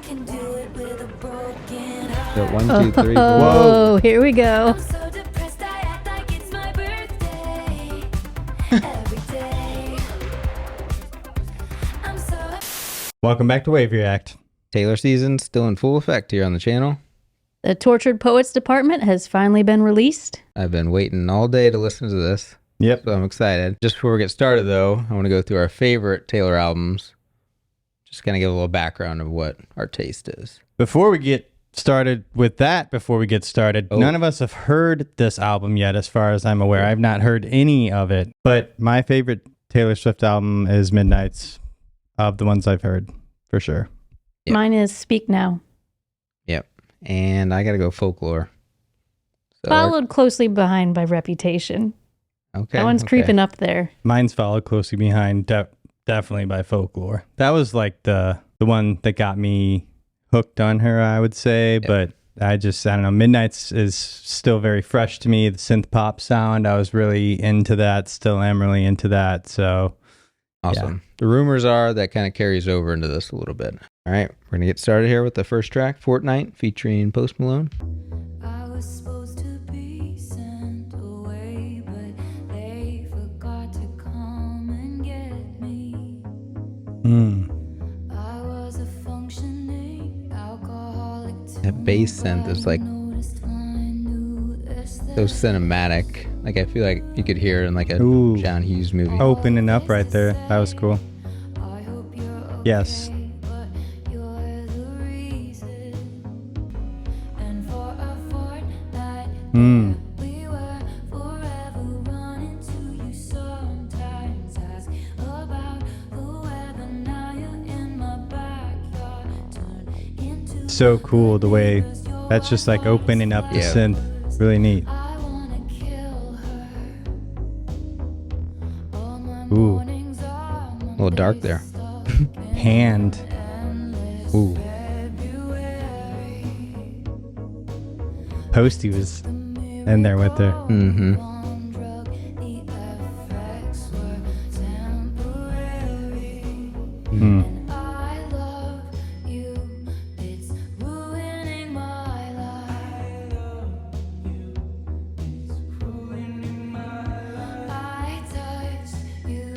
can do it with a broken So heart. 1, 2, 3. Oh, Whoa. here we go. I'm so depressed, I act like it's my birthday. Every day. I'm so Welcome back to Wave React. Taylor season still in full effect here on the channel. The Tortured Poets Department has finally been released. I've been waiting all day to listen to this, Yep. so I'm excited. Just before we get started, though, I want to go through our favorite Taylor albums. Just kind of give a little background of what our taste is. Before we get started with that, Oh. none of us have heard this album yet, as far as I'm aware. I've not heard any of it, but my favorite Taylor Swift album is Midnight's, of the ones I've heard, for sure. Yep. Mine is Speak Now. Yep. And I got to go Folklore. So Followed closely behind by Reputation. okay. That one's okay. creeping up there. Mine's followed closely behind, definitely by Folklore. That was like the one that got me hooked on her, I would say, but I don't know. Midnight's is still very fresh to me. The synth pop sound, I was really into that, still am really into that, so Awesome. yeah. The rumors are that kind of carries over into this a little bit. All right. We're going to get started here with the first track, Fortnight, featuring Post Malone. I was supposed to be sent away, but they forgot to come and get me. I was a functioning alcoholic. That bass synth is like so cinematic. Like I feel like you could hear it in like a Ooh. John Hughes movie. Opening up right there. That was cool. I hope you're okay, Yes. but you're the reason. And for a fortnight, we were forever running to you. Sometimes ask about the weather. Now you're in my backyard. Turn into So cool the way that's just like opening up the Yeah. synth. Really neat. I wanna kill her. All my Ooh. mornings are A little dark there. Hand. Ooh. Posty was in there with her. Mm-hmm. one drug, the effects were temporary. I love you, it's ruining my life. I touched you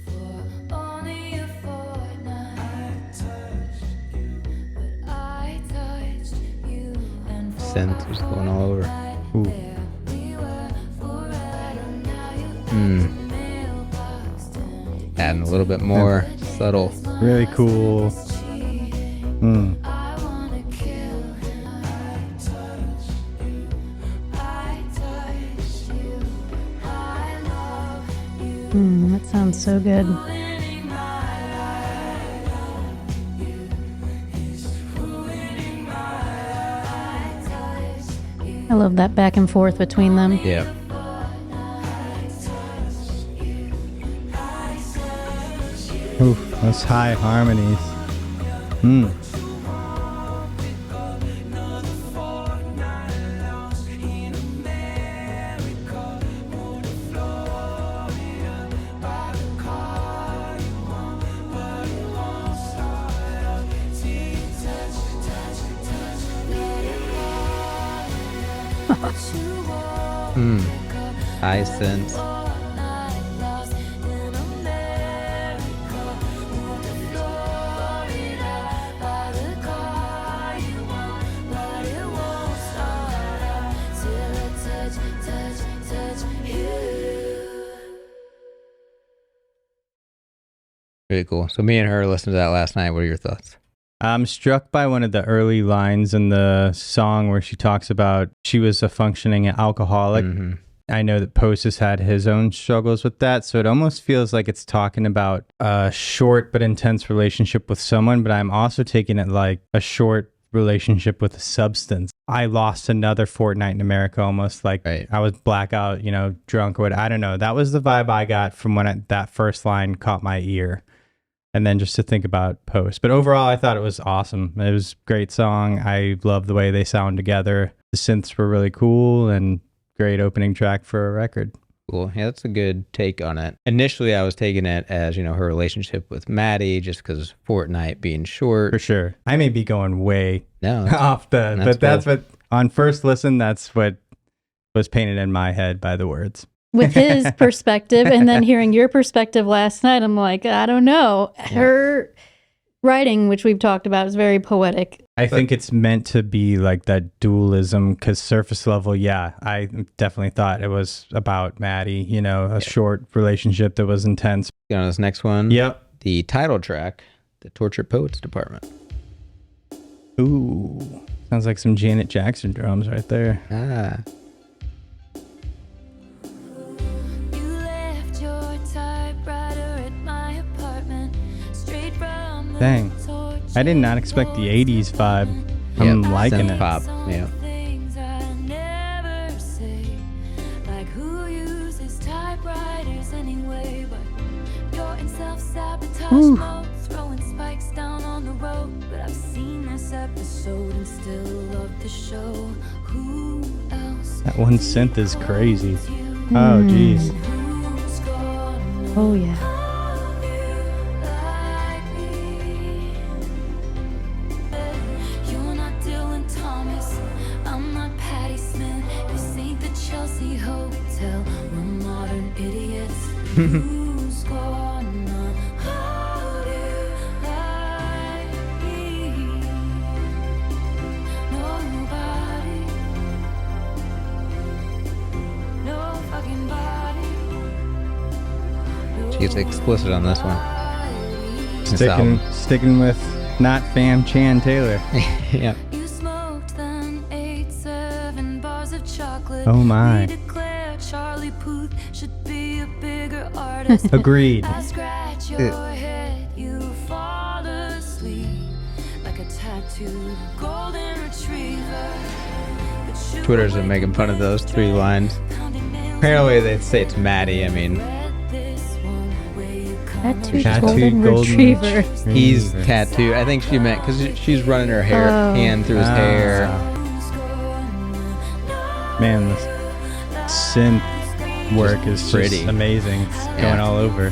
for only a fortnight. But I touched you and for Synth was going all over. Ooh. we were forever. Now you Adding a little bit more subtle. Really cool. Mm. I wanna kill him. I touched you. I touched you. I love you. That sounds so good. Ruining my life. Ruining my life. I touched you. I love that back and forth between them. Yeah. Oof, those high harmonies. Mm. High synth. Really cool. So me and her listened to that last night. What are your thoughts? I'm struck by one of the early lines in the song where she talks about she was a functioning alcoholic. Mm-hmm. I know that Post has had his own struggles with that, so it almost feels like it's talking about a short but intense relationship with someone, but I'm also taking it like a short relationship with a substance. I lost another fortnight in America, almost like Right. I was blackout, drunk or what. I don't know. That was the vibe I got from when that first line caught my ear. And then just to think about Post. But overall, I thought it was awesome. It was a great song. I love the way they sound together. The synths were really cool and great opening track for a record. Cool. Yeah, that's a good take on it. Initially, I was taking it as, her relationship with Maddie, just because Fortnight being short. For sure. I may be going way No, off that's but that's cool. what, on first listen, that's what was painted in my head by the words. With his perspective, and then hearing your perspective last night, I'm like, I don't know. Her writing, which we've talked about, is very poetic. I think it's meant to be like that dualism, because surface level, yeah, I definitely thought it was about Maddie, a short relationship that was intense. Get on this next one. Yep. The title track, The Tortured Poets Department. Ooh, sounds like some Janet Jackson drums right there. Ah. You left your typewriter at my apartment, straight from the Dang. I did not expect the 80s vibe. I'm liking synth it. pop. Yeah. things I never say, like who uses typewriters anyway, but you're in self-sabotage mode, throwing spikes down on the road. But I've seen this episode and still love the show. Who else? That one synth is crazy. Oh, jeez. Who's gonna Oh, yeah. love you like me? You're not Dylan Thomas, I'm not Patti Smith. This ain't the Chelsea Hotel, we're modern idiots. Who's gonna hold you like me? Nobody. No fucking body. She gets explicit on this one. This album. Sticking with not Fam Chan Taylor. Yeah. You smoked then 8, 7 bars of chocolate. Oh my. We declare Charlie Puth should be a bigger artist. Agreed. I scratch your head, you fall asleep like a tattooed golden retriever. But you Twitter's been wake making fun of those 3 lines. pounding nails Apparently, they say it's Maddie. I mean, Read this one where you come Tattooed Tattooed golden retriever. he's tattooed. I think she meant because she's running her hand through his hair. Man, this synth work is just pretty. amazing. It's going all over.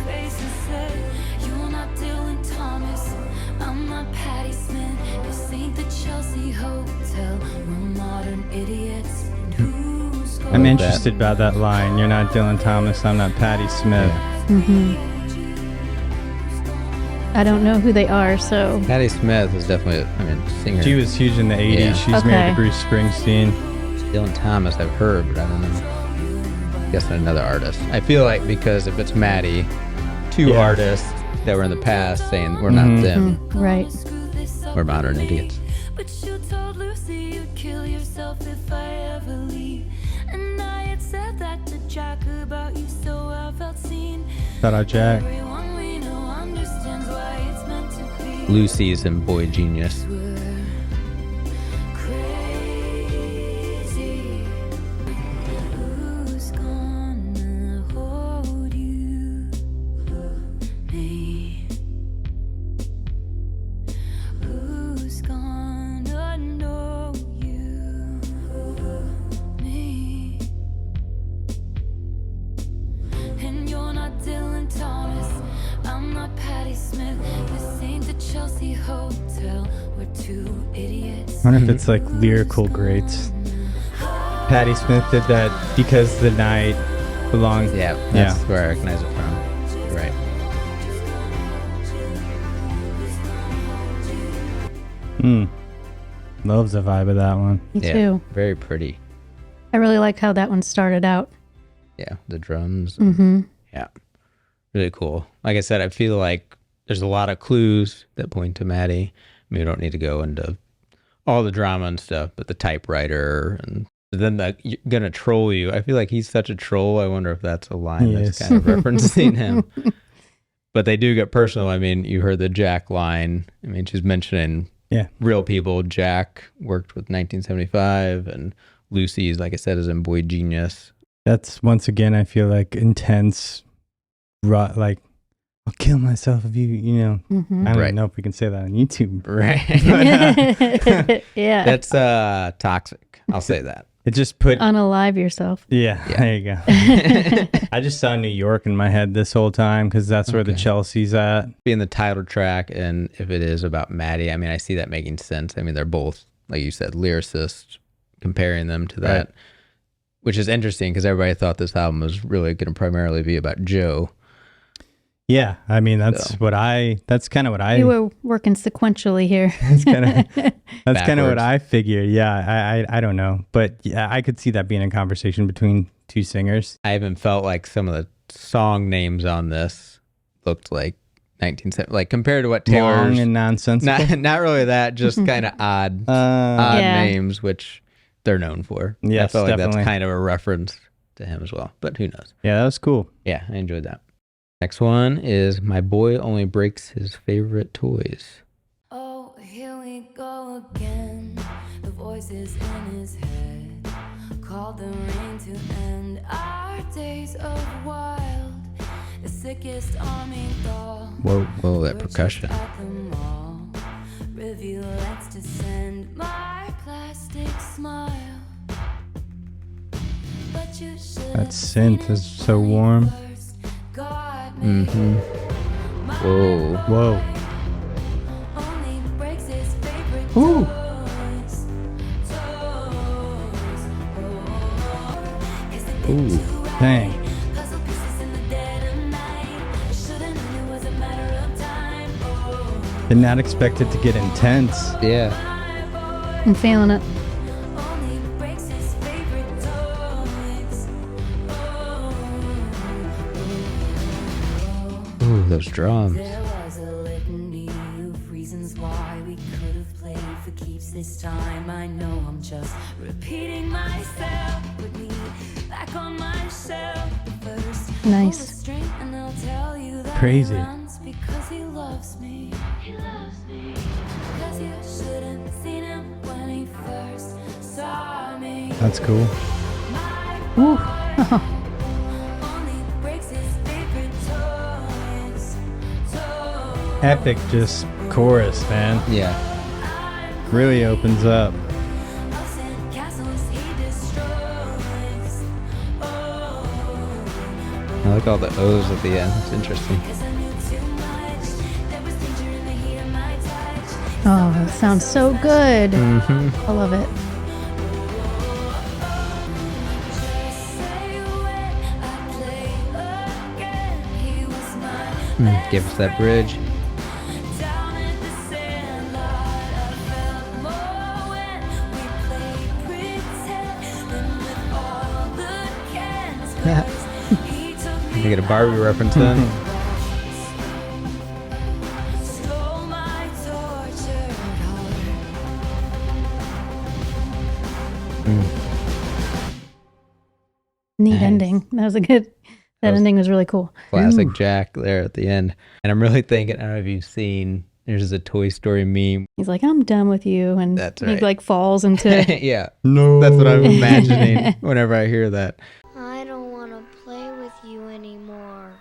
You're not Dylan Thomas, I'm not Patti Smith. This ain't the Chelsea Hotel, we're modern idiots. And who's I'm gonna interested about that line. You're not Dylan Thomas. I'm not Patti Smith. I don't know who they are, so Patti Smith is definitely, singer. She was huge in the 80s. Yeah. She's Okay. married to Bruce Springsteen. Dylan Thomas, I've heard, but I don't know. I guess another artist. I feel like because if it's Maddie, 2 Yeah. artists that were in the past saying we're not them, right. screw this up, we're modern baby? idiots. But you told Lucy you'd kill yourself if I ever leave. And I had said that to Jack about you, so I felt seen. Shout out Jack. Everyone we know understands why it's meant to be. Lucy's and Boy Genius. We're crazy. Who's gonna hold you? Me. Who's gonna know you? Me. And you're not Dylan Thomas, I'm not Patti Smith. This ain't the Chelsea Hotel, we're 2 idiots. I wonder if it's like lyrical greats. Patti Smith did that because the night belongs. Yeah, that's where I recognize it from. You're right. Loves the vibe of that one. Me Yeah, too. very pretty. I really like how that one started out. Yeah, the drums. Mm-hmm. Yeah, really cool. Like I said, I feel like there's a lot of clues that point to Maddie. We don't need to go into all the drama and stuff, but the typewriter and then the gonna troll you. I feel like he's such a troll. I wonder if that's a line that's Yes. kind of referencing him. But they do get personal. I mean, you heard the Jack line. I mean, she's mentioning real people. Jack worked with 1975, and Lucy's, like I said, is in Boy Genius. That's once again, I feel like intense, like, I'll kill myself if you Mm-hmm. I don't Right. even know if we can say that on YouTube. Right. Yeah. That's toxic. I'll say that. It just put Unalive yourself. Yeah, there you go. I just saw New York in my head this whole time because that's where the Chelsea's at. Being the title track, and if it is about Maddie, I mean, I see that making sense. I mean, they're both, like you said, lyricists, comparing them to that, which is interesting because everybody thought this album was really going to primarily be about Joe. Yeah, I mean, that's kind of what I... You were working sequentially here. That's kind of what I figured. Yeah, I don't know. But yeah, I could see that being a conversation between two singers. I even felt like some of the song names on this looked like 1970, like compared to what Taylor's... Long and nonsensical? Not really that, just kind of odd names, which they're known for. Yeah, I felt like definitely. that's kind of a reference to him as well, but who knows? Yeah, that was cool. Yeah, I enjoyed that. Next one is My Boy Only Breaks His Favorite Toys. Oh, here we go again. The voices in his head called the rain to end our days of wild. The sickest army doll. Whoa, that percussion. At the mall. Rivulets descend my plastic smile. But you should That synth is so warm. Mm-hmm. Whoa. Ooh. Ooh. Dang. Did not expect it to get intense. Yeah. I'm feeling it. Ooh, those drums. There was a litany of reasons why we could have played for keeps this time. I know I'm just repeating myself. Put me back on my shelf first. Nice. And I'll tell you that Crazy. he runs because he loves me. He loves me. Because you should have seen him when he first saw me. That's cool. Ooh. Only breaks his favorite toys. Epic just chorus, man. Yeah. Really opens up. I like all the O's at the end. It's interesting. Oh, it sounds so good. Mm-hmm. I love it. Give us that bridge. You get a Barbie reference then. Neat Nice. ending. That was a good. That ending was really cool. Classic Jack there at the end. And I'm really thinking, I don't know if you've seen, there's a Toy Story meme. He's like, I'm done with you, and That's he right. like falls into. Yeah. No. That's what I'm imagining whenever I hear that. I don't want to play with you anymore.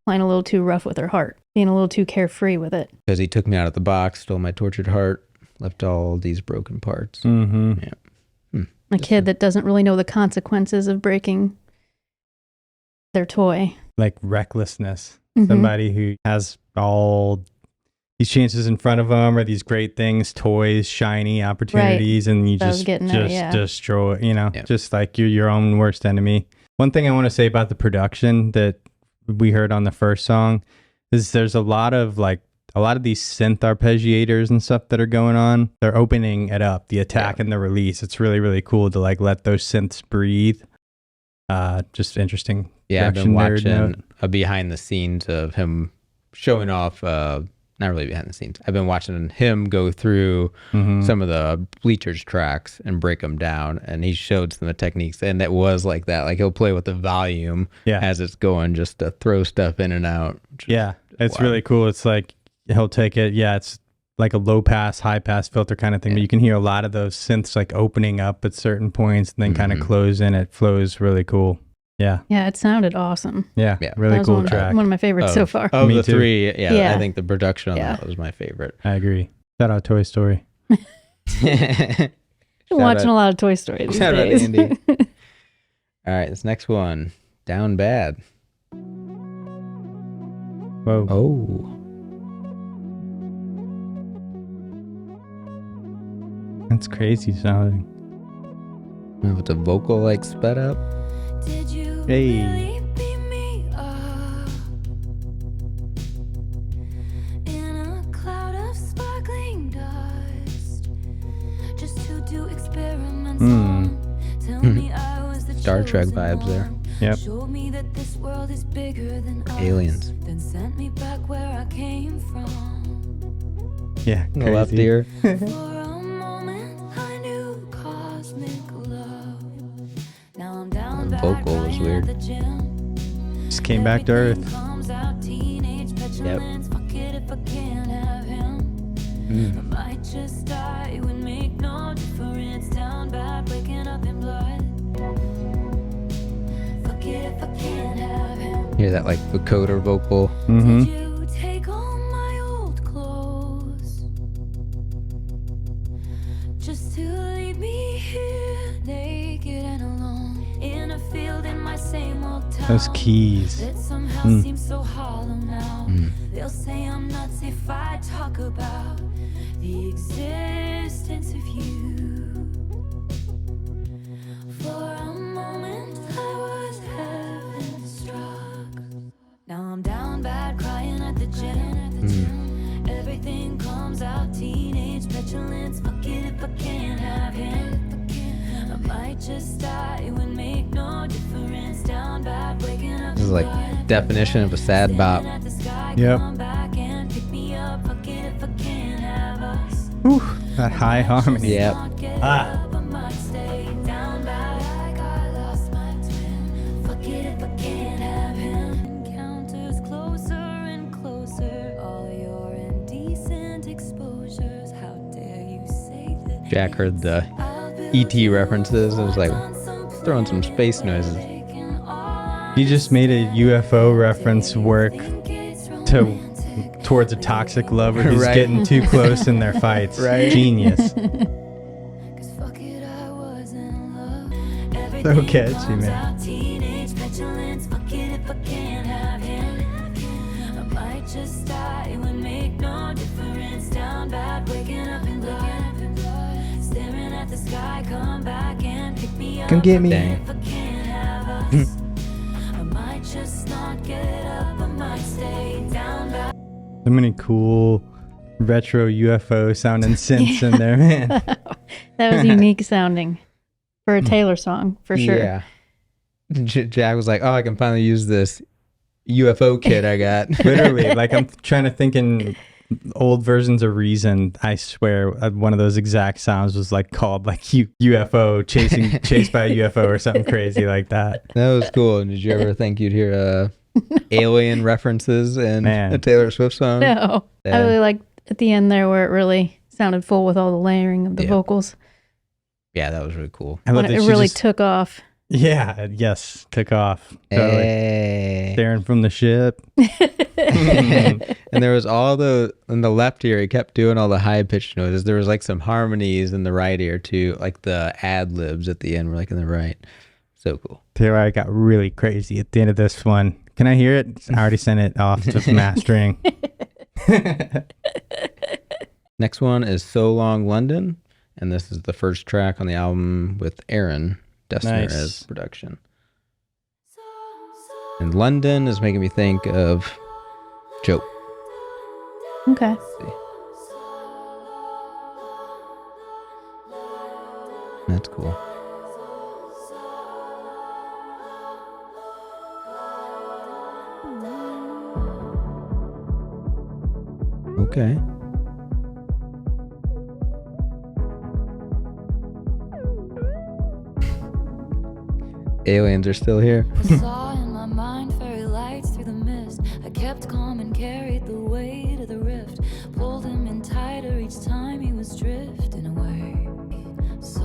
Playing a little too rough with her heart, being a little too carefree with it. Because he took me out of the box, stole my tortured heart, left all these broken parts. Mm-hmm. Yeah. A kid that doesn't really know the consequences of breaking their toy. Like recklessness. Mhm. Somebody who has all these chances in front of them, or these great things, toys, shiny opportunities, and you That was just getting at, yeah. destroy, Yep. just like you're your own worst enemy. One thing I want to say about the production that we heard on the first song is there's a lot of these synth arpeggiators and stuff that are going on. They're opening it up, the attack and the release. It's really, really cool to like let those synths breathe. Just interesting. Yeah, I've been production nerd watching note. a behind the scenes of him showing off, not really behind the scenes. I've been watching him go through Mhm. some of the Bleachers tracks and break them down. And he showed some of the techniques. And it was like that. Like he'll play with the volume Yeah. as it's going just to throw stuff in and out. which is Yeah, it's wild. really cool. It's like he'll take it. Yeah, it's like a low pass, high pass filter kind of thing. But you can hear a lot of those synths like opening up at certain points and then kind of Mhm. close in. It flows really cool. Yeah, Yeah, it sounded awesome. Yeah. really That was cool one, track. One of my favorites so far. Of Me the too. three, Yeah. I think the production on Yeah. that was my favorite. I agree. Shout out Toy Story. Been watching a lot of Toy Story these Shout out days. Andy. All right, this next one, Down Bad. Whoa. Oh, That's crazy sounding. with the vocal like sped up. Did you Hey. really beat me up? In a cloud of sparkling dust, just to do experiments on. Tell me I was the Star Trek chosen vibes there. one. Yep. Showed me that this world is bigger than us. Aliens. Then sent me back where I came from. Yeah. In the left ear. For a moment I knew cosmic love. Now I'm down The bad vocal was crying weird. at the gym. Just came back to Earth. Everything comes out, teenage petulance. Fuck it if I can't have him. I might just die, it would make no difference. Down bad, waking up in blood. Fuck it if I can't have him. Hear that like vocoder vocal. Mm-hmm. Did you take all my old clothes just to leave me here naked and alone in a field in my same old town? Those keys. That somehow seems so hollow now. They'll say I'm nuts if I talk about the existence of you. For a moment I was heaven struck. Now I'm down bad crying at the gym. Everything comes out, teenage petulance. Fuck it if I can't have him. I might just die, it would make no difference. Down bad, waking up This is like definition of a sad bop. at the sky, Yep. come back and pick me up. Fuck it if I can't have us. Whew, that high harmony. Yep. Ah. I might stay down bad like I lost my twin. Fuck it if I can't have him. Encounters closer and closer. All your indecent exposures. How dare you say that? Jack heard the ET references. I was like throwing some space noises. He just made a UFO reference work towards a toxic lover who's Right. getting too close in their fights. Right. Genius. Cause fuck it, I was in love. So catchy, man. Teenage petulance, fuck it if I can't have him. I might just die, it would make no difference. Down bad, waking up in blood. Staring at the sky, come back and pick me up. Come get me. Dang. If I can't have us. I might just not get up, I might stay down bad. So many cool retro UFO sounding synths in there, man. That was unique sounding for a Taylor song, for sure. Yeah. Jack was like, "Oh, I can finally use this UFO kit I got." Literally, like I'm trying to think in old versions of Reason. I swear, one of those exact sounds was like called like UFO chased by a UFO or something crazy like that. That was cool. Did you ever think you'd hear alien references in Man. a Taylor Swift song? No, Yeah. I really liked at the end there where it really sounded full with all the layering of the Yeah. vocals. Yeah, that was really cool. I When love it that she really just- took off. Yeah, yes, took off. Totally. Hey. Staring from the ship. And there was all in the left ear, he kept doing all the high pitched noises. There was like some harmonies in the right ear too, like the ad libs at the end were like in the right. So cool. Taylor, I got really crazy at the end of this one. Can I hear it? I already sent it off to mastering. Next one is So Long London, and this is the first track on the album with Aaron Dessner Nice. as production. And London is making me think of Joe. Okay. That's cool. Okay. Aliens are still here. I saw in my mind fairy lights through the mist. I kept calm and carried the weight of the rift. Pulled him in tighter each time he was drifting away. So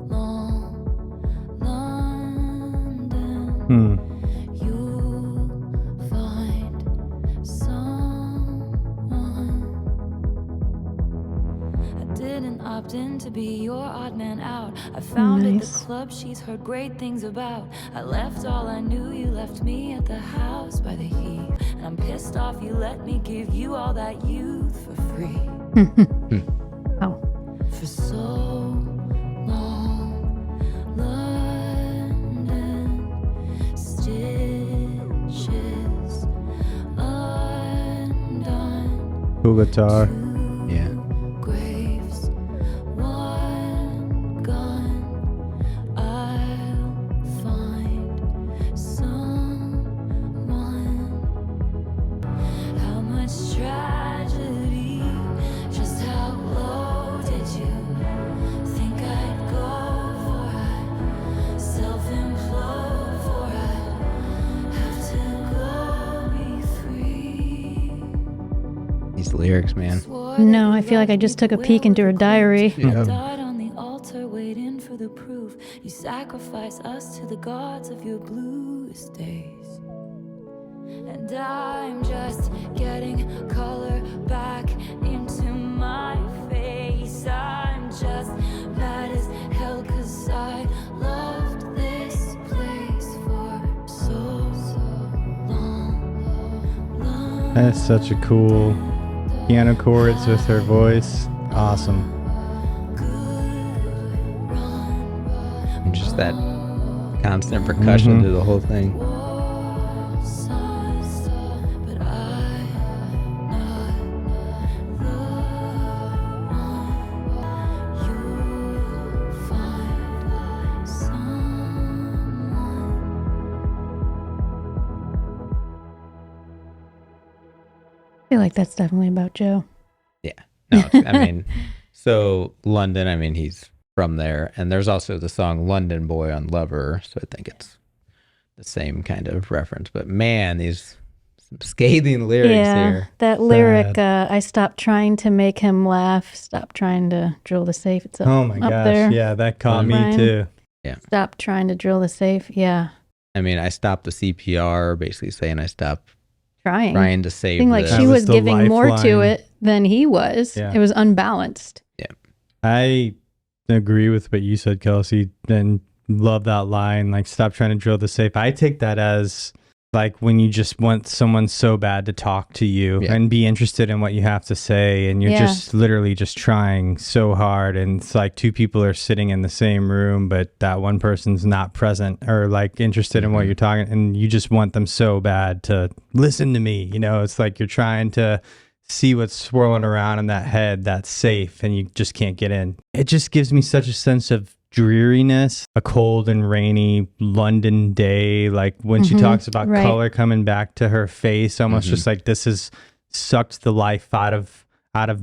long, London. You find someone. in to be your odd man out. I found at the Nice. club she's heard great things about. I left all I knew, you left me at the house by the heat. And I'm pissed off you let me give you all that youth for free. Oh. For so long, London stitches undone. Cool guitar. Yeah. Graves, one gun. I'll find someone. How much tragedy? Just how low did you think I'd go for? I'd self-implode for. I'd have to go be free. These lyrics, man. No, I feel like I just took a peek into her diary. Yeah. Died on the altar waiting for the proof. You sacrifice us to the gods of your bluest days. And I'm just getting color back into my face. I'm just mad as hell 'cause I loved this place for so long. That's such a cool piano chords with her voice. Awesome. And just that constant percussion through the whole thing. But I'm not the one. You'll find someone. I feel like that's definitely about Joe. Yeah. No, I mean, so London, I mean, he's from there. And there's also the song London Boy on Lover. So I think it's the same kind of reference. But man, these some scathing lyrics here. That lyric, I stopped trying to make him laugh. Stop trying to drill the safe. It's up, Oh my up gosh. there. Yeah, that caught me Ryan. too. Stop trying to drill the safe. Yeah. I mean, I stopped the CPR, basically saying I stopped Trying. trying to save Seemed like this. she That was was the giving more to lifeline. it than he was. Yeah. It was unbalanced. I agree with what you said, Kelsey, and love that line. Like, stop trying to drill the safe. I take that as like when you just want someone so bad to talk to you Yeah. and be interested in what you have to say, and you're Yeah. just literally just trying so hard, and it's like two people are sitting in the same room, but that one person's not present or like interested in what you're talking, and you just want them so bad to listen to me. You know, it's like you're trying to see what's swirling around in that head that's safe, and you just can't get in. It just gives me such a sense of dreariness, a cold and rainy London day, like when she talks about right. color coming back to her face, almost just like this has sucked the life out of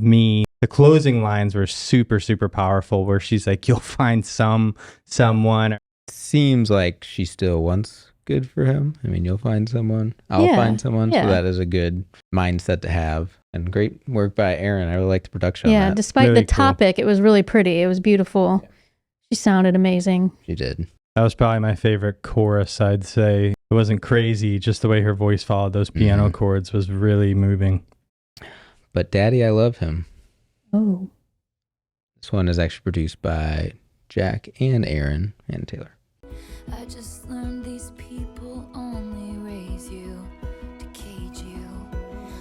me. The closing lines were super powerful, where she's like, you'll find someone. Seems like she still wants good for him. I mean, you'll find someone. I'll Yeah, find someone. yeah. So that is a good mindset to have. And great work by Aaron. I really like the production on Yeah. that. Despite Really the cool. topic, it was really pretty. It was beautiful. She sounded amazing. She did. That was probably my favorite chorus, I'd say. It wasn't crazy, just the way her voice followed those piano chords was really moving. But Daddy, I Love Him. Oh. This one is actually produced by Jack and Aaron and Taylor. I just learned these people only raise you to cage you.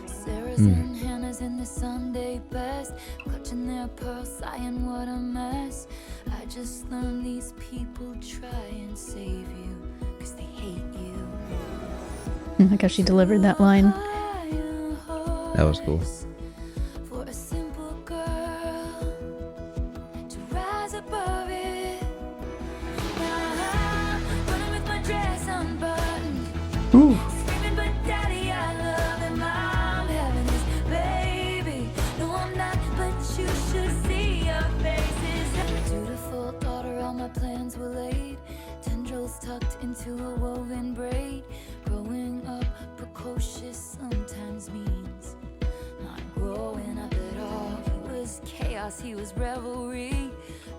Sarah's and Hannah's in the Sunday best, clutching their pearls, sighing what a mess. I just learned these people try and save you, 'cause they hate you. Like how she delivered that line. That was cool. For a simple girl to rise above it. Running with my dress unbuttoned. Screaming, but Daddy, I love him. I'm having this baby. No, I'm not, but you should see your faces. Dutiful daughter, all my plans were laid. Tendrils tucked into a woven braid. Growing up precocious sometimes means not growing up at all. He was chaos, he was revelry.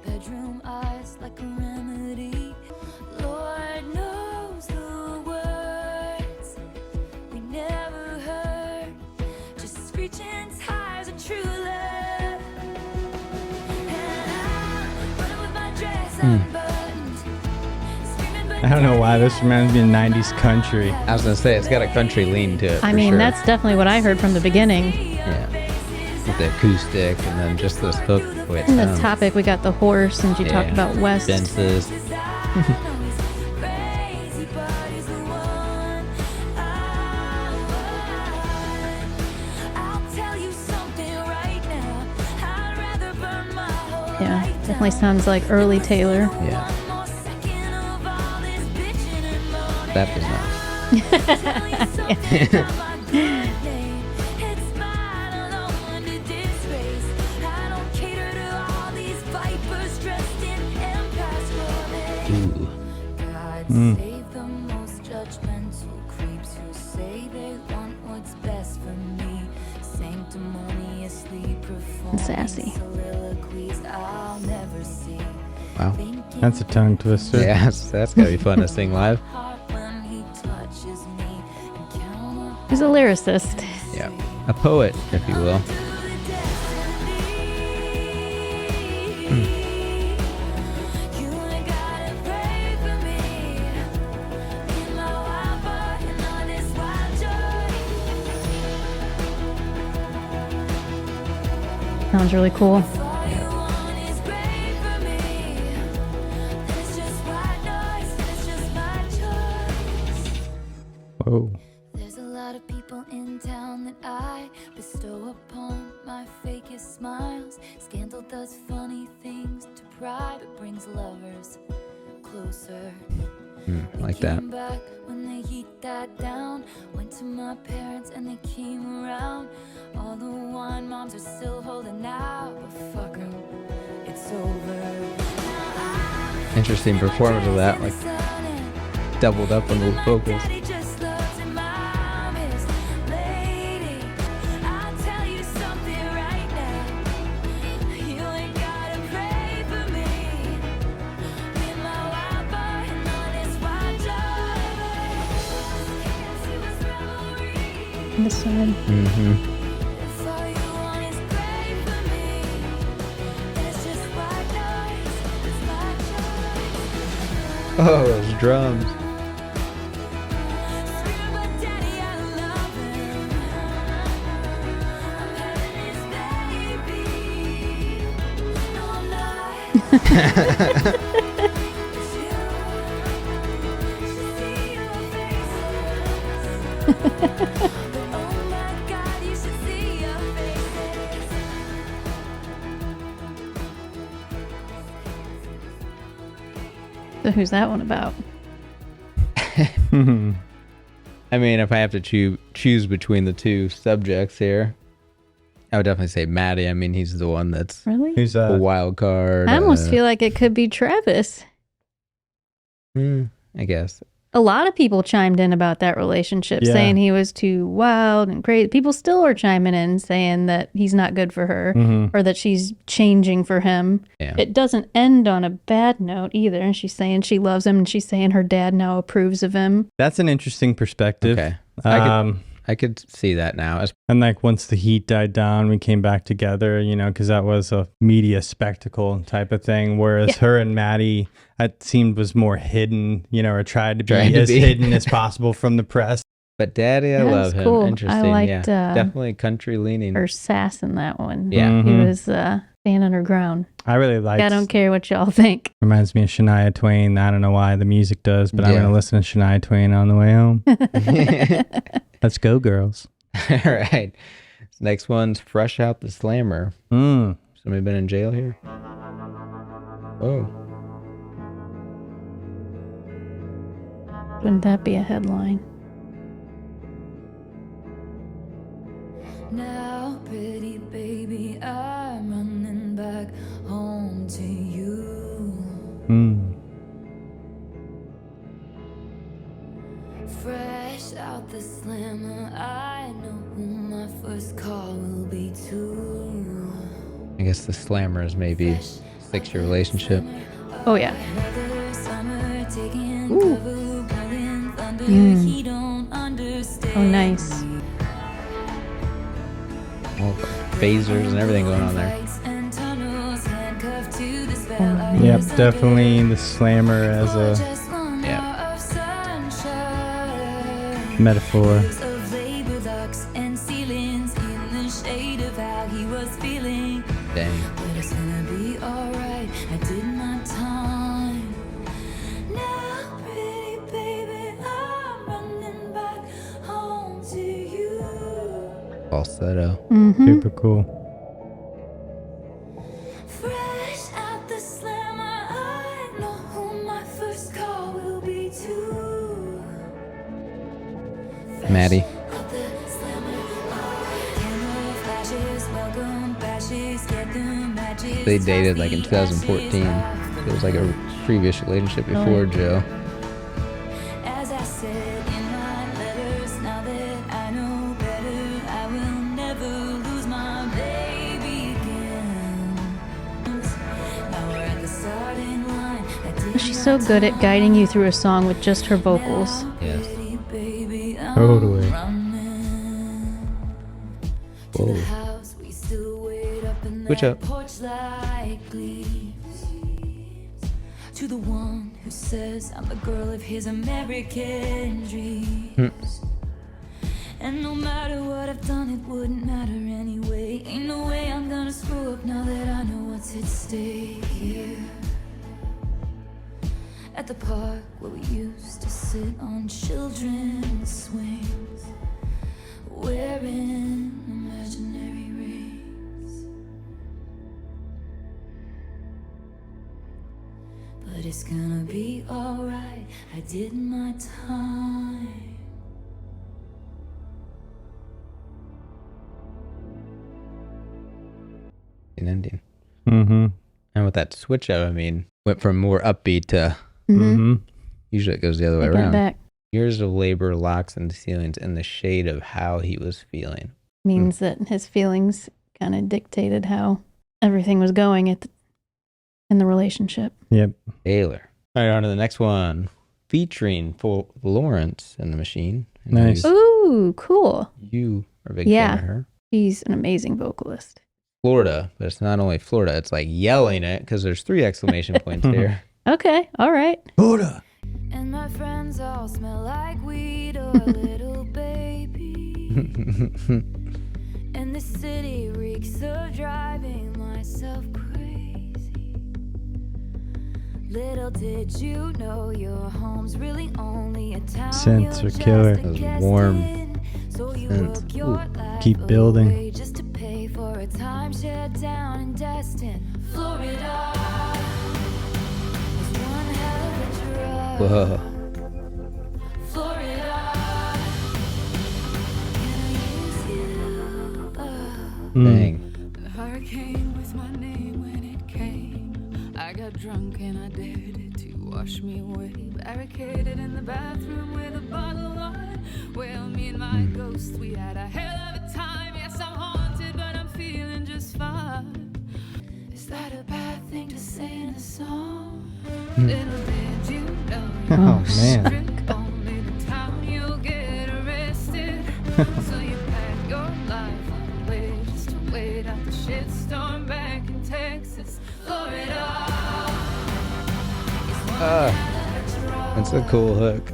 Bedroom eyes like a remedy. Lord knows the words we never heard. Just screeching tires of true love. And I I don't know why this reminds me of 90s country. I was gonna say it's got a country lean to it. I for mean, sure. that's definitely what I heard from the beginning. yeah, with the acoustic and then just this hook. The way it In the sounds. topic, we got the horse, and she talked Yeah. about West. Fences. Yeah, definitely sounds like early Taylor. Yeah, that does not. Ooh. Save the most judgmental creeps who say they want what's best for me. Sanctimoniously performing Sassy. soliloquies I'll never see. Wow. That's a tongue twister. Yeah, that's gotta be fun to sing live. When he touches me and count up He's a lyricist. Yeah, a poet, if you will. you ain't gotta pray for me. In my wild boy and on this wild joy. Sounds really cool. All you want is great for me. Then it's just white noise, then it's just my choice. Whoa. There's a lot of people in town that I bestow upon my fakest smiles. Scandal does funny things to pride, but brings lovers closer. Like that. Came back when the heat died down. Went to my parents and they came around. All the wine moms are still holding out, but fuck 'em, it's over. Interesting performance of that, like doubled up on the vocals. Daddy just loves him, I'm his lady. I'll tell you something right now. You ain't gotta pray for me. In my wild boy and on his wild joy. This side. Mm-hmm. If all you want is great for me, then it's just white noise, it's my choice. Oh, those drums. Scream my daddy, I love him. I'm having his baby. No, I'm not. It's you. Should see your faces. Oh my God, you should see your faces. So who's that one about? I mean, if I have to choose between the two subjects here, I would definitely say Maddie. I mean, he's the one that's Really? Who's a wild card. I almost feel like it could be Travis. I guess. A lot of people chimed in about that relationship, Yeah. saying he was too wild and crazy. People still are chiming in saying that he's not good for her or that she's changing for him. Yeah. It doesn't end on a bad note either. And she's saying she loves him, and she's saying her dad now approves of him. That's an interesting perspective. Okay. Um, I could see that now. and like once the heat died down, we came back together, you know, because that was a media spectacle type of thing. Whereas her and Maddie, it seemed was more hidden, you know, or tried to be as hidden as possible from the press. But Daddy, I Yeah, love it's him. cool. I Interesting. liked, yeah. Definitely country leaning. Her sass in that one. Yeah. He was standing her ground. I really liked I don't care what y'all think. Reminds me of Shania Twain. I don't know why the music does, but I'm Yeah. going to listen to Shania Twain on the way home. Let's go, girls. All right. Next one's Fresh Out the Slammer. Somebody been in jail here? Oh. Wouldn't that be a headline? Now, pretty baby, I'm running back home to you. Fresh out the slammer, I know who my first call will be to. I guess the Slammer is maybe 6-year relationship. Oh, yeah. Another summer taking cover, pulling thunder, he don't understand. Oh, nice. All the phasers and everything going on there. Lights and tunnels, handcuffed to this Oh, bell. I Yep, definitely the slammer as a Yeah. metaphor. Of labor locks and ceilings in the shade of how he was feeling. Dang. But it's gonna be alright. I did my time. Now, pretty baby, I'm running back home to you. Falsetto. Mm-hmm. Super cool. Fresh out the slammer, I know who my first call will be too. Maddie. Out the slammer, camera flashes, welcome bashes, get the matches. They dated like in 2014. It was like a previous relationship before Joe. As I said in my letters, now that I know better, I will never lose my baby again. Now we're at the starting line. I did She's so good at guiding you through a song with just her vocals. Yes. baby, I'm Totally. running to Whoa. the house. We still wait up in Switch that up. porch like leaves. To the one who says I'm the girl of his American dreams. And no matter what I've done, it wouldn't matter anyway. Ain't no way I'm gonna screw up now that I know what's at stake here. At the park where we used to sit on children's swings, wearing imaginary rings. But it's gonna be alright. I did my time. An ending. Mm-hmm. And with that switch up, I mean, went from more upbeat to Mm-hmm. usually it goes the other way Taking it around. back Years of labor, locks, and ceilings in the shade of how he was feeling. means that his feelings kind of dictated how everything was going in the relationship. Yep. Taylor. All right, on to the next one. Featuring Florence and the Machine. And Nice. Ooh, cool. You are a big Yeah. fan of her. She's an amazing vocalist. Florida, but it's not only Florida, it's like yelling it because there's 3 exclamation points here. Okay, all right. Florida. And my friends all smell like weed or a little baby. And the city reeks of driving myself crazy. Little did you know your home's really only a town. Scents you're are killer. just a Those guest warm in. So you scents. work your Ooh. life Keep building. away just to pay for a timeshare down in Destin, Florida. Was one hell of a drug. Whoa. Florida. Can I use you? Dang. The hurricane was my name when it came. I got drunk and I dared it to wash me away. Barricaded in the bathroom with a bottle of wine. Well, me and my ghost, we had a hell of a time. Yes, I'm haunted, but I'm feeling just fine. Is that a bad thing to say in a song? Little did you know. Oh, man. Strip only the town you'll get arrested. So you pack your life away just to wait out the shitstorm back in Texas, Florida. That's a cool hook.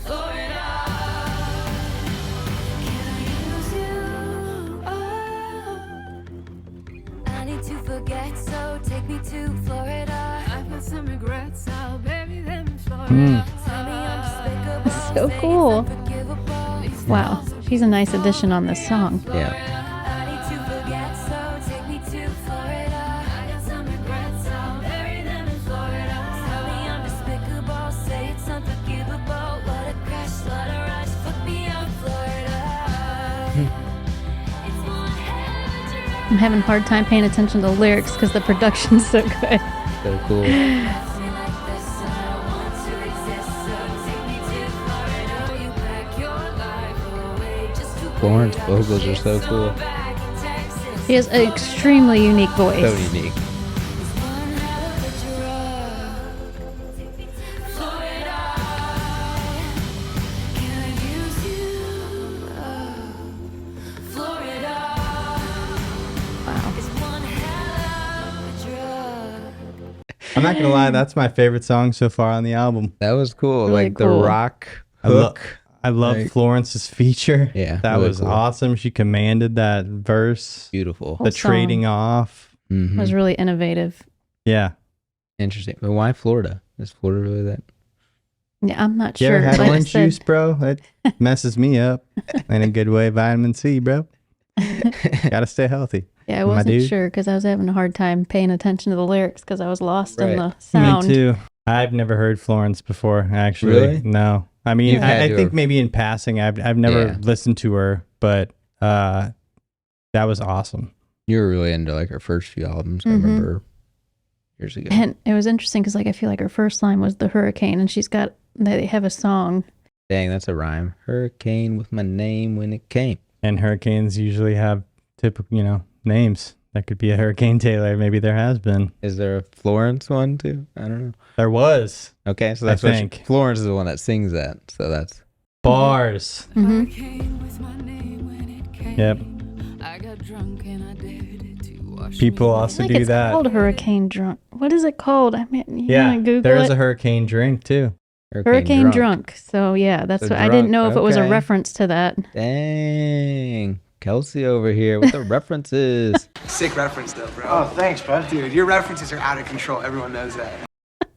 Florida. Can I use you? Oh, I need to forget, so take me to Florida. I've got some regrets, I'll bury them in Florida. Tell me I'm despicable, So say it's cool. unforgivable. Wow, she's a nice addition on this song. Yeah. I need to forget, so take me to Florida. I got some regrets, I'll bury them in Florida. Tell me I'm despicable, say it's unforgivable. What a crash, what a rush, fuck me up, Florida. It's one hell of a drive. I'm having a hard time paying attention to the lyrics because the production's so good. So cool. Florence vocals are so cool. She has an extremely unique voice. So unique. Wow. I'm not gonna lie, that's my favorite song so far on the album. That was cool. Really like cool. the rock hook. I love Like- Florence's feature. Yeah, that really was cool. awesome. She commanded that verse. Beautiful. Whole The trading off. Mhm. was really innovative. Yeah. Interesting. But why Florida? Is Florida really that? Yeah, I'm not You sure. ever had Like I orange said, juice, bro? That messes me up. In a good way, vitamin C, bro. Gotta stay healthy. Yeah, I my wasn't dude. sure because I was having a hard time paying attention to the lyrics because I was lost in Right. the sound. Me too. I've never heard Florence before, actually. Really? No. I mean, You've had I to think have- maybe in passing, I've never Yeah. listened to her, but that was awesome. You were really into like her first few albums. I Mhm. remember years ago. And it was interesting because like I feel like her first line was the hurricane, and they have a song. Dang, that's a rhyme. Hurricane with my name when it came. And hurricanes usually have typical, names. That could be a Hurricane Taylor. Maybe there has been. Is there a Florence one too? I don't know. There was. Okay, so that's what think. Florence is the one that sings that. So that's Bars. Hmm. Yep. People also Like do it's that. called Hurricane Drunk. What is it called? I mean, you Yeah, wanna Google there is it? a hurricane drink too. Hurricane Drunk. So yeah, that's So what I didn't drunk, know if it was a okay. reference to that. Dang. Kelsey over here with the references. Sick reference though, bro. Oh, thanks, bud. Dude, your references are out of control. Everyone knows that.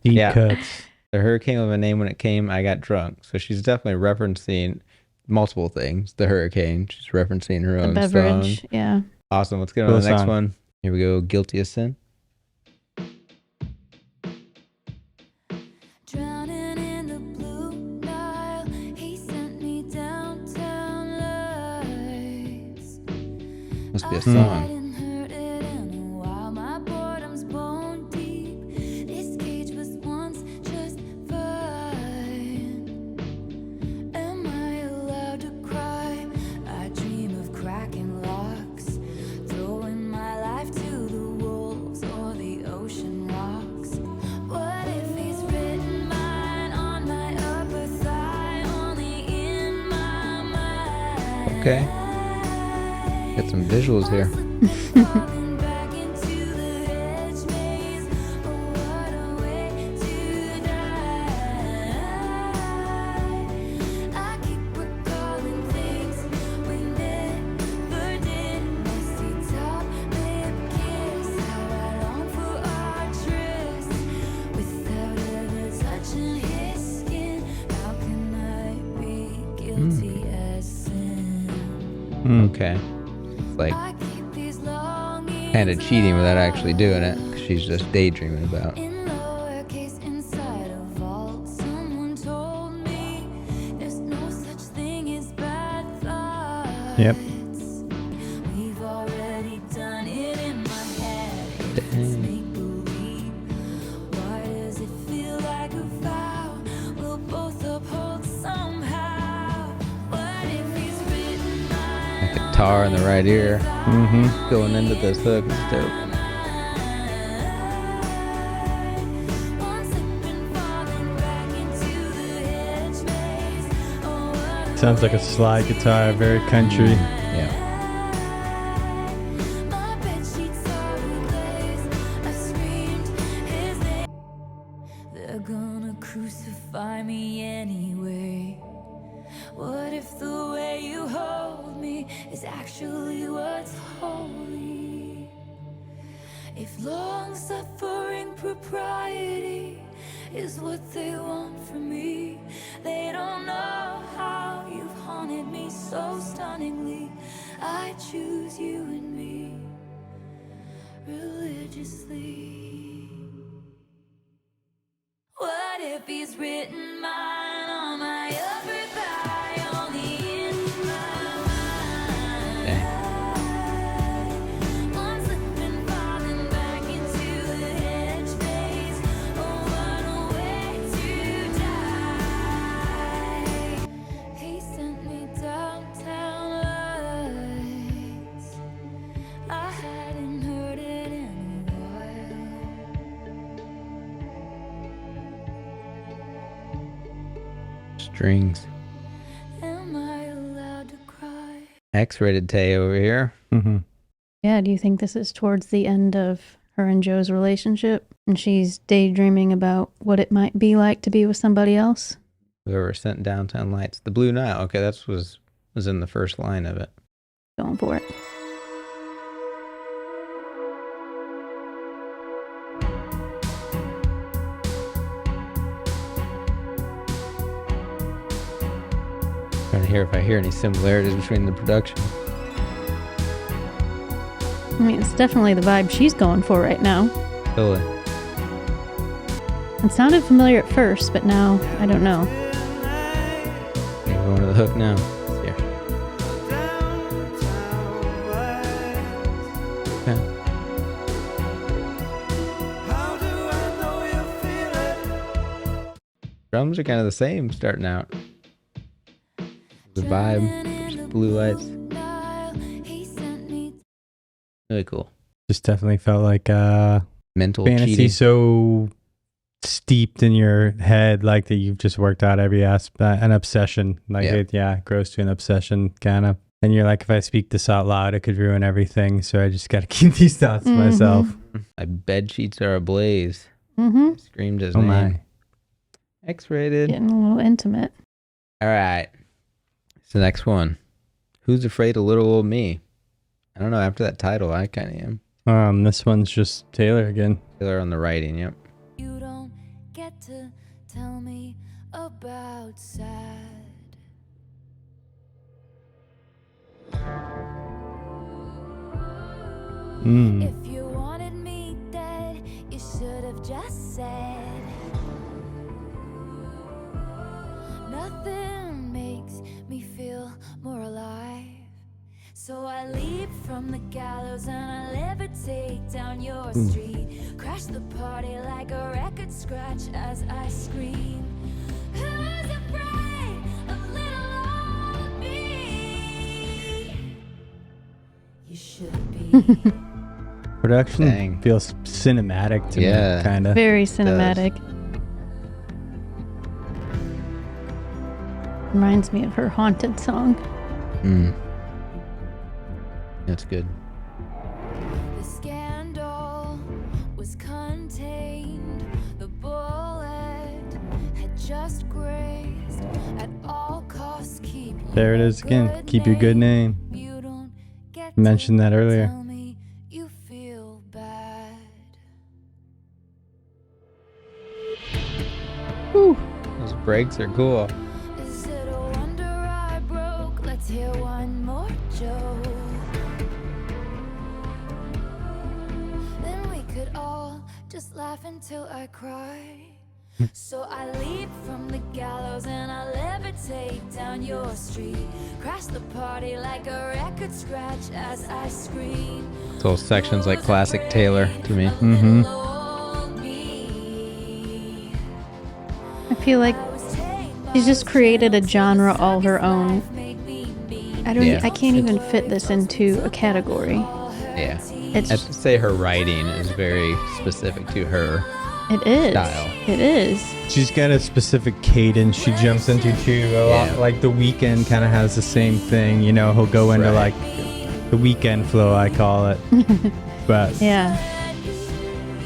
Deep Yeah. cuts. The hurricane with my name when it came, I got drunk. So she's definitely referencing multiple things. The hurricane. She's referencing her The own beverage. song. Yeah. Awesome. Let's get on Cool to the next song. one. Here we go. Guilty of Sin. Drowning in the blue Nile, he sent me downtown lights. Must be a I song. hadn't heard it in a while. My boredom's bone deep. This cage was once just fine. Am I allowed to cry? I dream of cracking locks, throwing my life to the wolves or the ocean rocks. What if he's written mine on my upper thigh, only in my mind? Okay. Got some visuals here. Falling back into the hedge maze. Oh, what a way to die. I keep recalling things we never did. Messy top lip kiss. How I long for our tryst. Without ever touching his skin. How can I be guilty as sin? Okay. It's like I keep these longings kind of cheating without actually doing it. 'Cause she's just daydreaming about. in lowercase inside a vault. Someone told me there's no such thing as bad thoughts. Yep. We've already done it in my head. If it's make believe, why does it feel like a vow? We'll both uphold somehow. What if he's written mine? Guitar in the right ear. Mm-hmm. Going into this hook. It's dope. Sounds like a slide guitar, very country. Yeah. They're gonna crucify me anyway. What if the way you hold me is actually what's holy? If long suffering propriety is what they want from me, they don't know how you've haunted me so stunningly. I choose you and me religiously. What if he's written mine on my upper thigh, only in my mind? One slip and falling back into the hedge maze. Oh, what a way to die. He sent me downtown lights. I hadn't heard it in a while. Strings. Am I allowed to cry? X-rated Tay over here. Mm-hmm. Yeah. Do you think this is towards the end of her and Joe's relationship? And she's daydreaming about what it might be like to be with somebody else. Whoever sent downtown lights. The Blue Nile. Okay, that was in the first line of it. Going for it. Trying to hear if I hear any similarities between the production. I mean, it's definitely the vibe she's going for right now. Totally. It sounded familiar at first, but now I don't know. You're going to the hook now. Here. Okay. Drums are kind of the same starting out. The vibe, just blue lights. Really cool. Just definitely felt like Mental fantasy cheating. so steeped in your head, like that you've just worked out every aspect, an obsession. Like it grows to an obsession kind of. And you're like, if I speak this out loud, it could ruin everything. So I just got to keep these thoughts to myself. My bed sheets are ablaze. Mm-hmm. I screamed his Oh name. my. X-rated. Getting a little intimate. All right. It's the next one. Who's afraid of little old me? I don't know. After that title, I kind of am. This one's just Taylor again. Taylor on the writing. Yep. You don't get to tell me about sad. If you wanted me dead, you should have just said. Nothing makes me feel more alive. So I leap from the gallows and I levitate down your street. Crash the party like a record scratch as I scream. Who's afraid of little old me? You should be. Production Dang. feels cinematic to me, kind of. Very cinematic. Reminds me of her Haunted song. That's good. The scandal was contained. The bullet had just grazed. At all costs, keep There it is again. Keep your good name. You don't get Mentioned that earlier. tell me you feel bad. Whew. Those breaks are cool. Is it a wonder I broke? Let's hear one more joke. Then we could all just laugh until I cry. So I leap from the gallows and I levitate down your street. Crash the party like a record scratch as I scream. This whole section's like classic Taylor to me. I feel like she's just created a genre all her own. I can't even fit this into a category. Yeah. It's I have to say her writing is very specific to her. It is. Style. It is. She's got a specific cadence she jumps into too. A lot, like The Weeknd kind of has the same thing. You know, he'll go into like the weekend flow, I call it. But Yeah.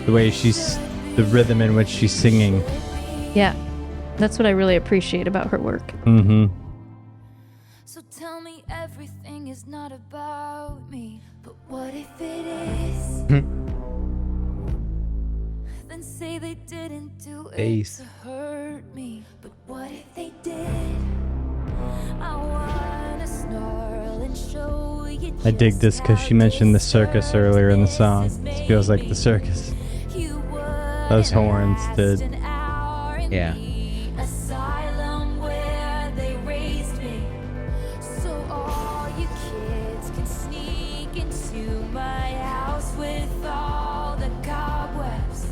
the way the rhythm in which she's singing. Yeah. That's what I really appreciate about her work. So tell me everything is not about me, but what if it is? Then say they didn't do it Ace. to hurt me, but what if they did? I wanna snarl and show you. I dig this because she mentioned the circus earlier in the song. It feels like the circus. Those horns did. Yeah. Asylum where they raised me, so all you kids can sneak into my house with all the cobwebs.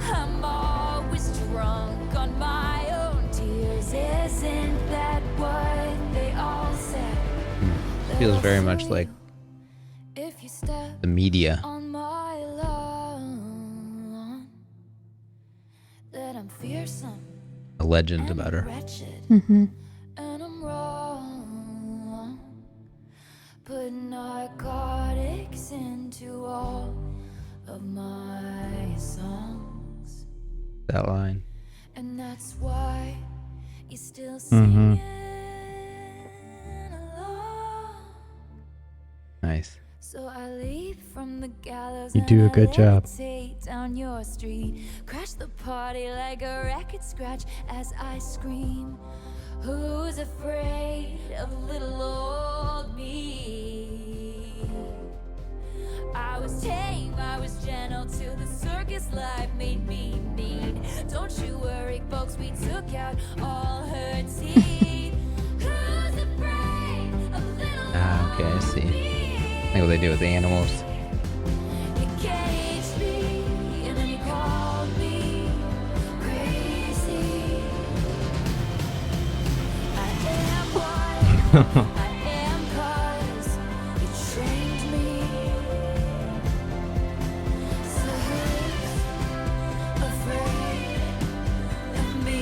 I'm always drunk on my own tears. Isn't that what they all said? Feels very much like If you step the media. on my lawn, that I'm fearsome. A legend about her. Wretched, Mm-hmm. and I'm wrong. Put narcotics into all of my songs. that line. And that's why you're still Mhm. singing along. Nice. So I leap from the gallows. You and do a I good job. levitate down your street, crash the party like a record scratch as I scream. Who's afraid of little old me? I was tame, I was gentle till the circus life made me mean. Don't you worry, folks, we took out all her teeth. Who's afraid of little Okay, I see. I think what they do with the animals. You caged me, and then you called me crazy. I am what I am 'cause you trained me. So who's afraid of me?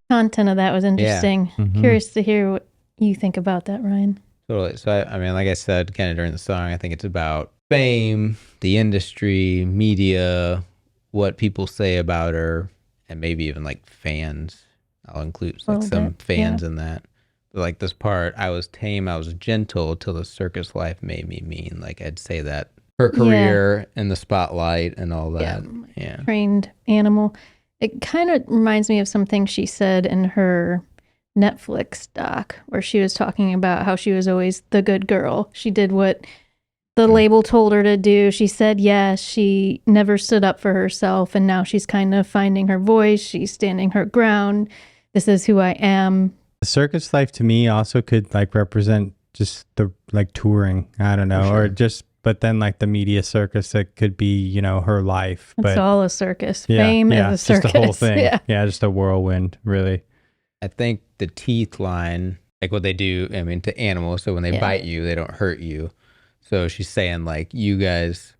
Content of that was interesting. Mhm. Curious to hear what you think about that, Ryan. Totally. So, I mean, like I said, kind of during the song, I think it's about fame, the industry, media, what people say about her, and maybe even like fans. I'll include like Little some bit, fans in that. But like this part, I was tame, I was gentle till the circus life made me mean. Like I'd say that her career in the spotlight and all that. Yeah. Trained animal. It kind of reminds me of something she said in her Netflix doc where she was talking about how she was always the good girl. She did what the label told her to do. She said yes. She never stood up for herself, and now she's kind of finding her voice. She's standing her ground. This is who I am. The circus life to me also could like represent just the like touring. I don't know, or just but then like the media circus that could be, you know, her life. It's But all a circus. yeah, Fame yeah, is a circus. just the whole thing. Yeah. Just a whirlwind, really. I think the teeth line, like what they do, I mean, to animals. So when they bite you, they don't hurt you. So she's saying like, you guys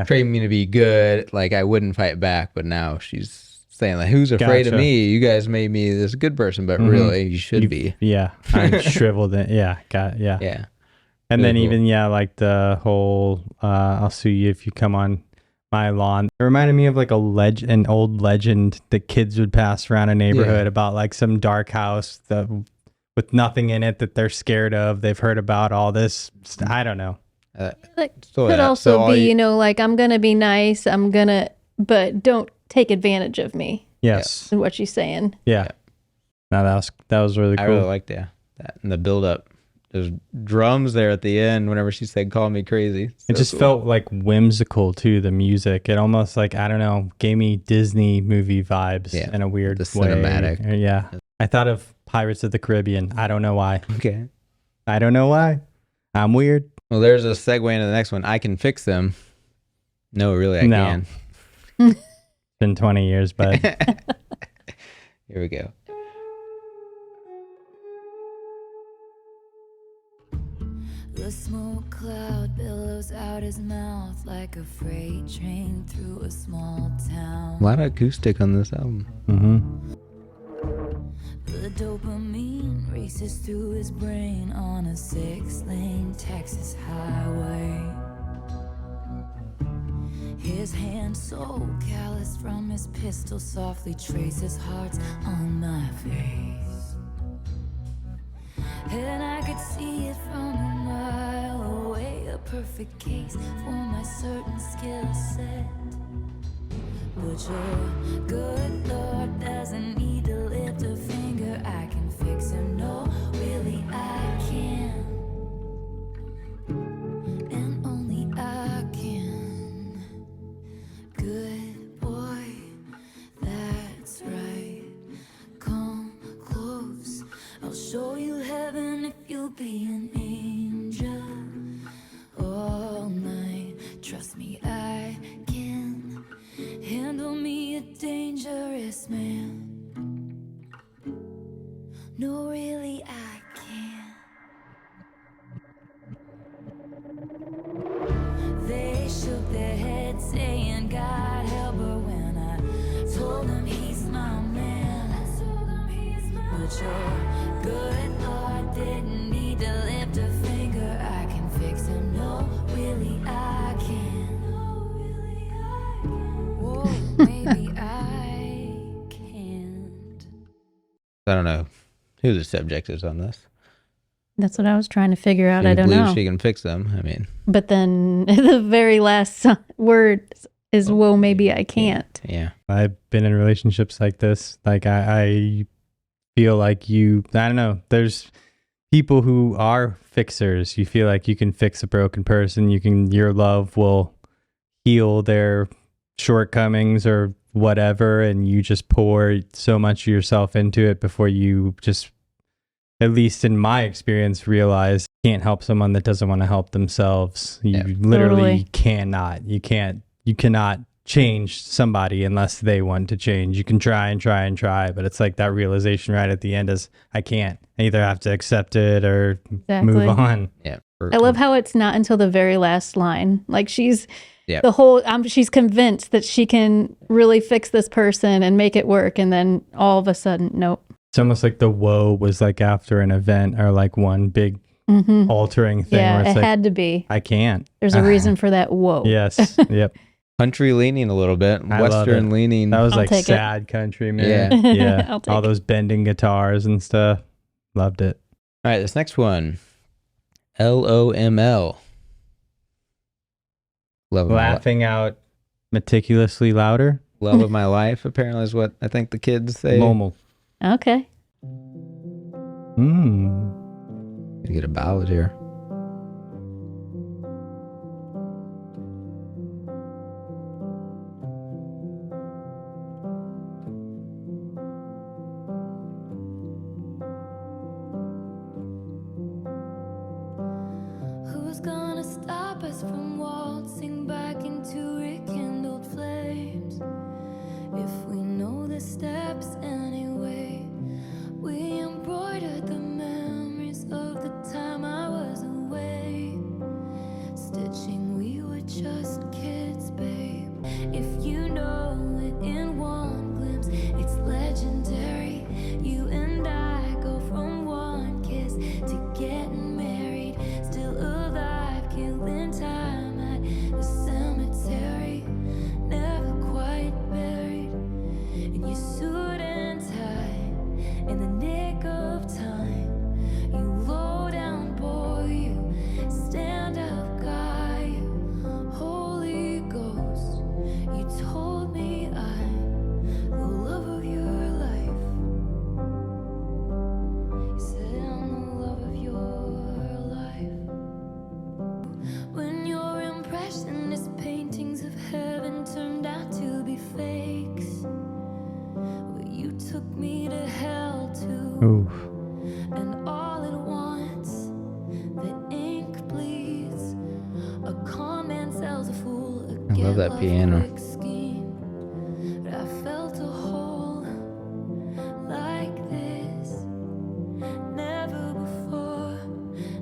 trained me to be good. Like I wouldn't fight back, but now she's saying like, who's afraid of me? You guys made me this good person, but really you should be. Yeah. I'm shriveled in. Yeah. Yeah. And Really then cool. even, like the whole, I'll sue you if you come on my lawn. It reminded me of like an old legend that kids would pass around a neighborhood about like some dark house with nothing in it that they're scared of. They've heard about all this. I don't know. Could also be, like, I'm going to be nice. But don't take advantage of me. Yes. Is what she's saying. Yeah. No, that was really cool. I really liked that and the build up. There's drums there at the end whenever she said, call me crazy. So it just cool. felt like whimsical too, the music. It almost like, I don't know, gave me Disney movie vibes in a weird the way. cinematic. Yeah. I thought of Pirates of the Caribbean. I don't know why. Okay. I don't know why. I'm weird. Well, there's a segue into the next one. I can fix them. No, really, I can. It's been 20 years, but Here we go. The smoke cloud billows out his mouth like a freight train through a small town. A lot of acoustic on this album. The dopamine races through his brain on a 6-lane Texas highway. His hand so calloused from his pistol softly traces hearts on my face. And I could see it from a mile away, a perfect case for my certain skill set. But your good Lord doesn't need to lift a finger. I can fix him. No, really I can. And only I can. Good boy, that's right. Come close. I'll show you heaven if you'll be an angel. All night, trust me, I can handle me a dangerous man. No, really, I can. who the subject is on this. That's what I was trying to figure out. She I don't believes know. she can fix them. I mean, But then the very last word is, "Whoa, maybe I can't." yeah. I've been in relationships like this. Like I feel like I don't know. There's people who are fixers. You feel like you can fix a broken person. Your love will heal their shortcomings or whatever, and you just pour so much of yourself into it before you just, at least in my experience, realize you can't help someone that doesn't want to help themselves. You literally Totally. you cannot change somebody unless they want to change. You can try and try and try, but it's like that realization right at the end is, I can't. I either have to accept it or move on. Yeah. I love how it's not until the very last line. Like she's Yeah. she's convinced that she can really fix this person and make it work, and then all of a sudden, nope. It's almost like the woe was like after an event or like one big altering thing Yeah, where it's it like, had to be. I can't. There's a reason for that. Whoa. Yes. Yep. Country leaning a little bit, I love Western it. leaning. That was I'll like take it. sad country, man. Yeah. Yeah. I'll take All it. those bending guitars and stuff. Loved it. All right, this next one, LOML. Love of my Laughing out meticulously louder. love of my life. Apparently, is what I think the kids say. Loml. Okay. You get a ballad here. Who's gonna stop us from waltzing back into rekindled flames? If we know the steps anyway, we embroidered the memories of the time I was away. Stitching, we were just kids, babe. If you know it in one glimpse, it's legendary. You and I go from one kiss to getting married, still alive, killing time at the cemetery, never quite buried. In your suit and tie, in the nick of time, you low down boy, you stand up guy, you Holy Ghost, you told me I'm the love of your life. You said I'm the love of your life. When your impressionist paintings of heaven turned out to be fakes, well, you took me to hell too. Oof. And all at once, the ink bleeds. A con man sells a fool. I love that piano. But I felt a hole like this, never before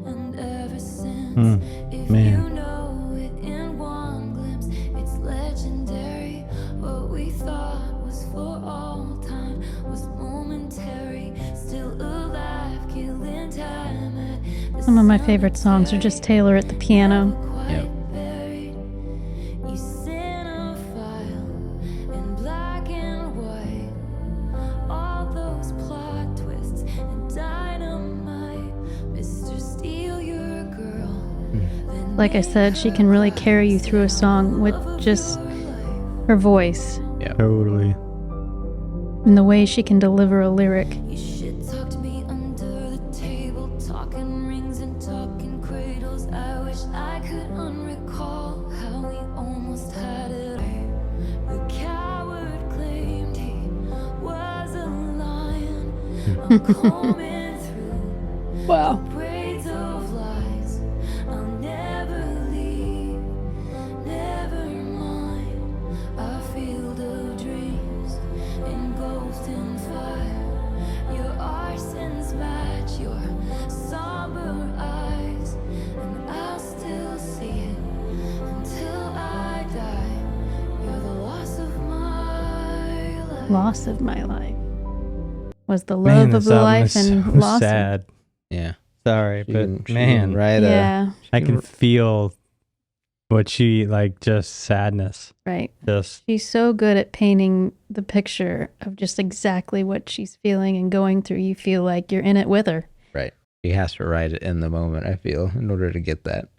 and ever since. If man. you know it in one glimpse, it's legendary. What we thought was for all time was momentary. Still alive, killing time at the Some of my favorite songs are just Taylor at the piano. Yep. buried. You cinephile in black and white. All those plot twists and dynamite. Mr. Steal Your Girl. Like I said, she can really carry you through a song with just her voice Totally. and the way she can deliver a lyric. You shit talked me under the table, talking rings and talking cradles. I wish I could unrecall how we almost had it. The coward claimed he was a lion. I'm combing through Wow. braids of lies. I'll never leave, never mind. Our field of dreams engulfed in fire. Your arsons match your somber eyes, and I'll still see it until I die. You're the loss of my life. Loss of my life was the Man, love of this the album life is and so loss. sad. Yeah. Sorry, She but can man, write Yeah. I can feel What she like, just sadness. Right. Just She's so good at painting the picture of just exactly what she's feeling and going through. You feel like you're in it with her. Right. She has to write it in the moment, I feel, in order to get that.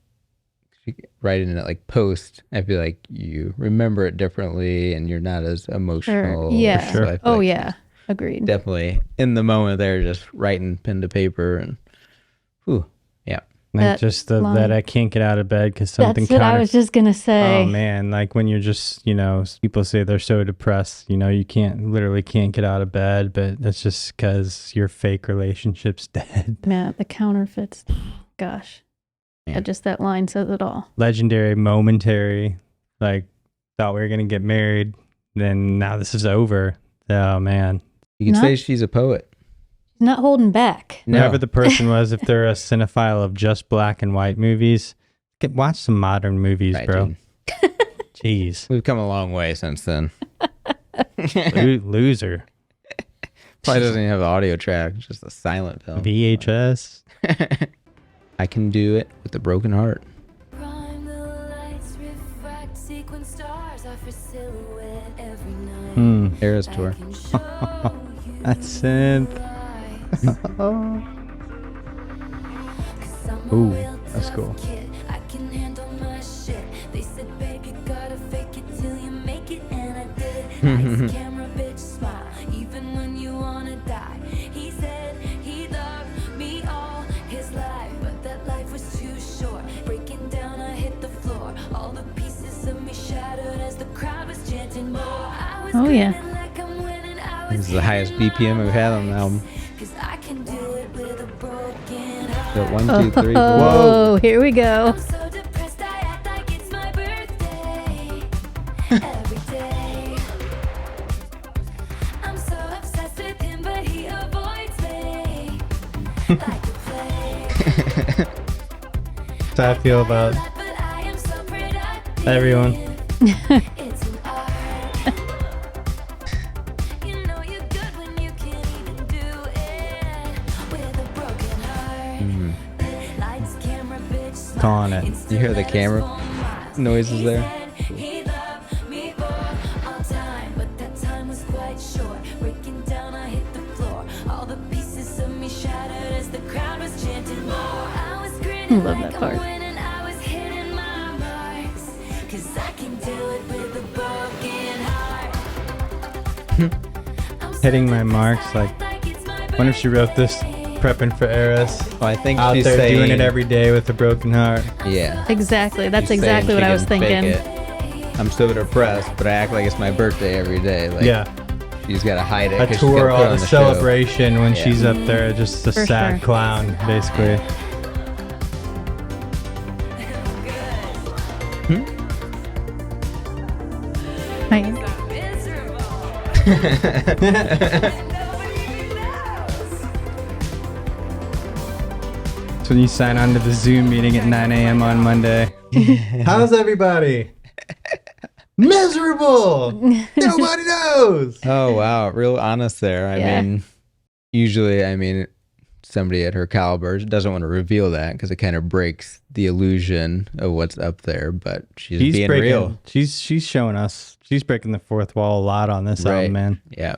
Writing it like post, I feel like you remember it differently and you're not as emotional. Yeah. So I feel Oh, like yeah. she's Agreed. definitely in the moment there, just writing pen to paper and whew, yeah. like That just line. that I can't get out of bed because something That's what I was just going to say. Oh man, like when you're just, people say they're so depressed, you literally can't get out of bed, but that's just because your fake relationship's dead. Man, the counterfeits. Gosh. Yeah. Just that line says it all. Legendary, momentary, like thought we were going to get married, then now this is over. Oh man. You could Not- say she's a poet. Not holding back. No. Whoever the person was, if they're a cinephile of just black and white movies, watch some modern movies, Right, bro. dude. Jeez. We've come a long way since then. Loser. Probably doesn't even have an audio track, it's just a silent film. VHS. I can do it with a broken heart. Prime the lights, refract, sequence stars off your silhouette every night. Hmm. Eras I tour. can show you That's synth. lies. 'Cause I'm a Ooh, real that's tough cool. kid. I can handle my shit. They said, babe, you gotta fake it till you make it, and I did. Lights, camera, bitch, smile, even when you wanna die. He said he loved me all his life, but that life was too short. Breaking down, I hit the floor. All the pieces of me shattered as the crowd was chanting more. I was Oh, yeah. grinning like I'm winning. I was This is the highest BPM we've had on the album. 'cause I can do it with a broken heart. So 1, 2, 3, 4. Oh, here we go. I'm so depressed, I act like it's my birthday. Every day. I'm so obsessed with him, but he avoids me. Like a plague. That's how I feel about But I am so productive. everyone. It's an art. You know you're good when you can't even do it with a broken heart. Lights, camera, bitch, smile. Calling it. Insta You hear the letters camera for miles. noises He there? said he loved me for all time, but that time was quite short. Breaking down, I hit the floor. All the pieces of me shattered as the crowd was chanting more. I was grinning I love like that part. I'm winning. I was hitting my marks, 'cause I can do it with a broken heart. I'm so Hitting my depressed, marks, I like, act like it's my wonder if she wrote this birthday. prepping for Eras. Well, I think Out she's there saying, doing it every day with a broken heart. Yeah. Exactly. That's She's exactly saying what she I was can fake thinking. it. I'm so depressed, but I act like it's my birthday every day. Like, Yeah. she's got to hide it. A 'cause she's tour, gotta put all on the the show. celebration when Yeah. she's up there, just a For sad sure. clown, basically. Right. So when you sign on to the Zoom meeting at 9 a.m. on Monday. How's everybody? Miserable! Nobody knows! Oh, wow. Real honest there. I Yeah. mean, usually, somebody at her caliber doesn't want to reveal that because it kind of breaks the illusion of what's up there, but she's being breaking, real. She's showing us. She's breaking the fourth wall a lot on this Right. album, man. Yeah.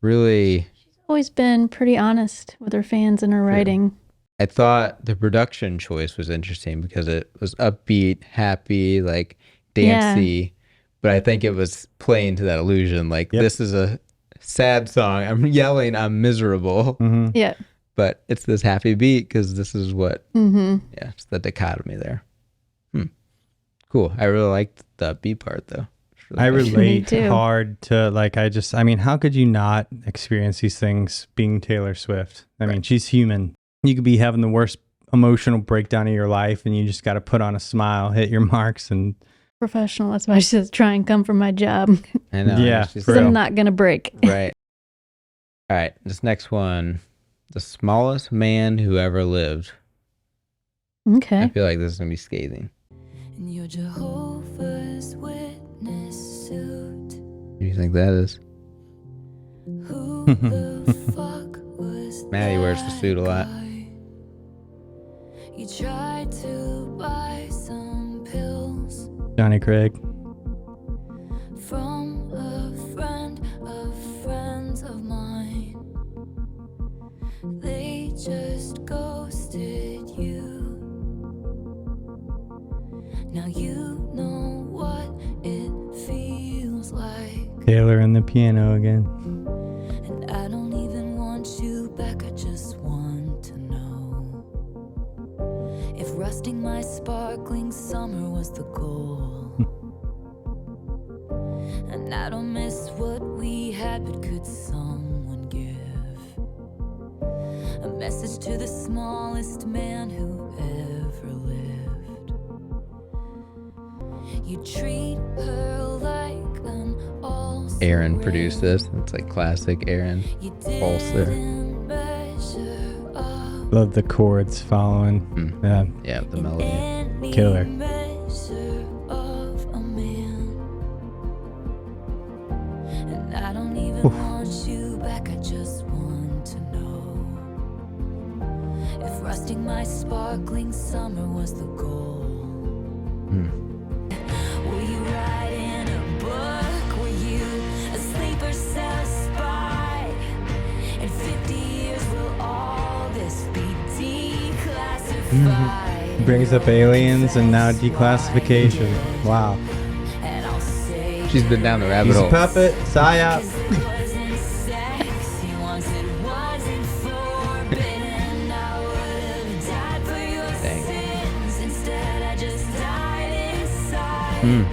Really, Always been pretty honest with her fans and her writing. I thought the production choice was interesting because it was upbeat, happy, like dancey, but I think it was playing to that illusion. Like, Yep. this is a sad song. I'm yelling, I'm miserable, Mm-hmm. Yeah. but it's this happy beat because this is what, Mm-hmm. yeah, it's the dichotomy there. Cool. I really liked the beat part though. It's really I good. relate too. hard to, like, how could you not experience these things being Taylor Swift? I mean, she's human. You could be having the worst emotional breakdown of your life and you just got to put on a smile, hit your marks, and Professional. That's why she says try and come from my job. I know. Yeah, it's just for Because real. I'm not going to break. right. All right. This next one, the smallest man who ever lived. I Okay. feel like this is gonna be scathing. In your Jehovah's Witness suit, You think that is? who the fuck was Maddie wears the that suit a lot. guy? You tried to buy some pills Johnny Craig. From a friend of friends of mine. They just ghosted you. Now you know what it feels like. Taylor and the piano again. And I don't even want you back, I just want to know if rusting my sparkling summer was the goal. And I don't miss what we had, but could someone give a message to the smallest man who ever lived? You treat her like an all-star. Aaron produced this. It's like classic Aaron. You Falser. didn't measure up Love the chords following. Yeah. Yeah, the melody. any Killer. measure of a man. And I don't even want you back, I just want to know if rusting my sparkling summer was the goal. Were you writing a book? Were you a sleeper cell spy? In 50 years will all this be declassified? Brings up aliens and now declassification. Wow. And I'll say She's been down the rabbit He's a hole. puppet. Psyop. it wasn't sexy once it wasn't forbidden. I would have died for your Dang. sins. Instead I just died inside. And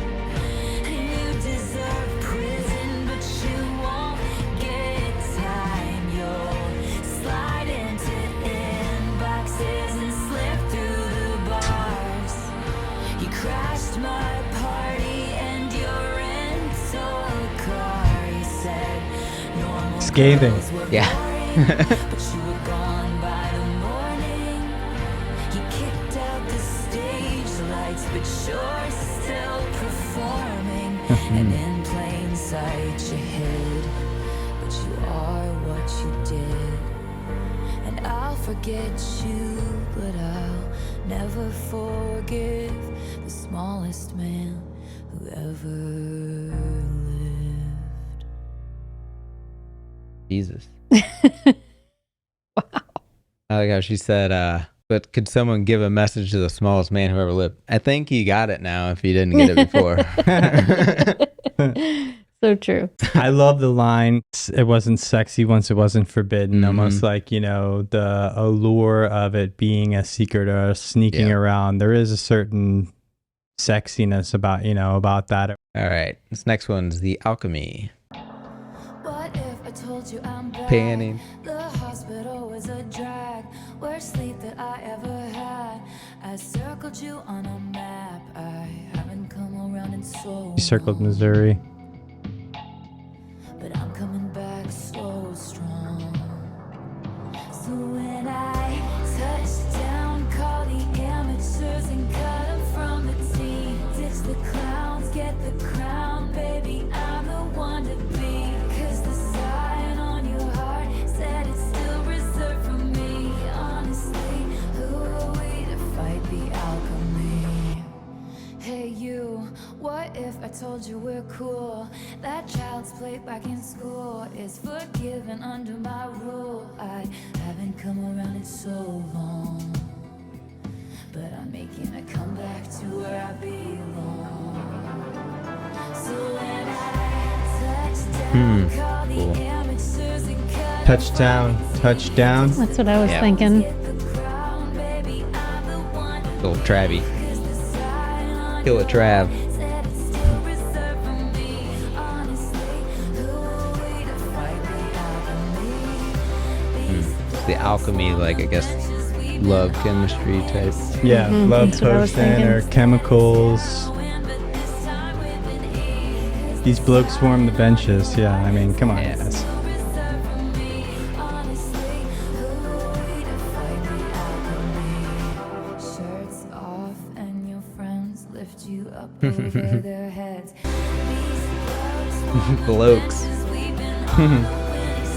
you deserve prison, but you won't get time. You'll slide into inboxes and slip through the bars. You crashed my party and your rental car. You said normal Scathing. girls were Yeah. boring, but you were gone by the morning. You kicked out the stage lights, but you're still performing. And in plain sight you hid, but you are what you did. And I'll forget you, but I'll never forgive the smallest man who ever lived. Jesus. I like how she said, but could someone give a message to the smallest man who ever lived? I think he got it now if he didn't get it before. So true. I love the line, it wasn't sexy once it wasn't forbidden. Almost like, you know, the allure of it being a secret or sneaking Yeah. around. There is a certain sexiness about, you know, about that. All right. This next one's the Alchemy. What if I told you I'm back? Panning. The hospital was a drag. Worst sleep that I ever had. I circled you on a map. I haven't come around in so He circled long. Missouri. But I'm coming back so strong. So when I touch down, call the amateurs and cut 'em from the team. Ditch the clowns, get the crown, baby, I'm the one to be. 'Cause the sign on your heart said it's still reserved for me. Honestly, who are we to fight the alchemy? Hey you, what if I told you we're cool? That child's play back in school is forgiven under my rule. I haven't come around in so long, but I'm making a comeback to where I belong. So when I touch down, call the cool. amateurs and cut Touchdown. Touchdown. That's what I was Yeah. thinking. get the crown, baby, I'm the one. Little Travie. 'Cause the sign on Kill a Trav. said it's still reserved for me. Honestly, who are we to fight the alchemy? It's the Alchemy, like, I guess, love chemistry type. Yeah, love that's what I was potion thinking. or chemicals. These blokes swarm the benches. Yeah, I mean, come on. Yeah. Guys. Shirts off and your friends lift you up over their heads. These Blokes. we've been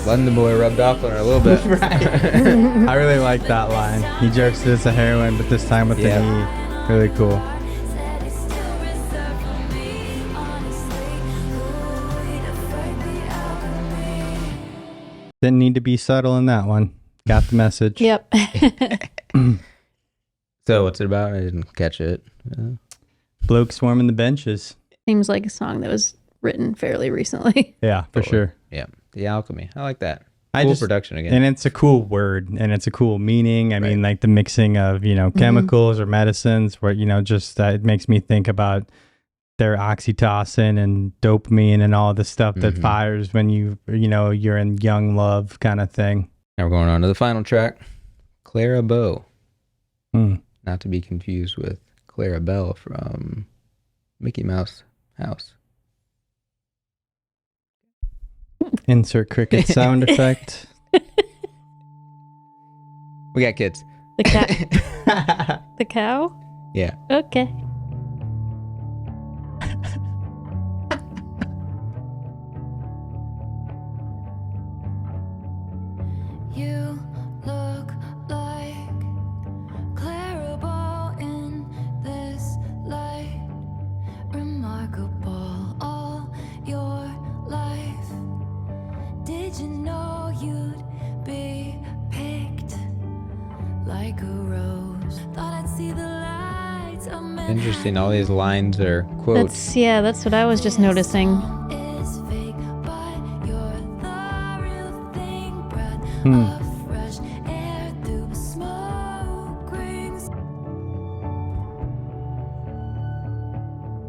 London boy rubbed off on her a little bit. I really like that line. He jerks to this a heroin, but this time with Yeah. the knee. Really cool. said it's still reserved Didn't need to be subtle in that one. Got the message. Yep. So what's it about? I didn't catch it. Bloke swarming the benches. Seems like a song that was written fairly recently. Yeah, for sure. Yeah. The Alchemy. I like that. I Cool just- production again. And it's a cool word and it's a cool meaning. I mean, Right. like the mixing of, chemicals or medicines where, just it makes me think about their oxytocin and dopamine and all the stuff that fires when you're in young love kind of thing. Now we're going on to the final track. Clara Bow. Hmm. Not to be confused with Clara Bell from Mickey Mouse House. Insert cricket sound effect. We got kids. The cat. The cow? Yeah. Okay. You look like Clara Bow in this light. Remarkable all your life. Did you know you'd be picked like a rose? Thought I'd see the lights of Manhattan. Interesting. All these lines are quotes. That's what I was just noticing. Is fake, but you're the real thing. Breath Hmm. of fresh air through smoke rings.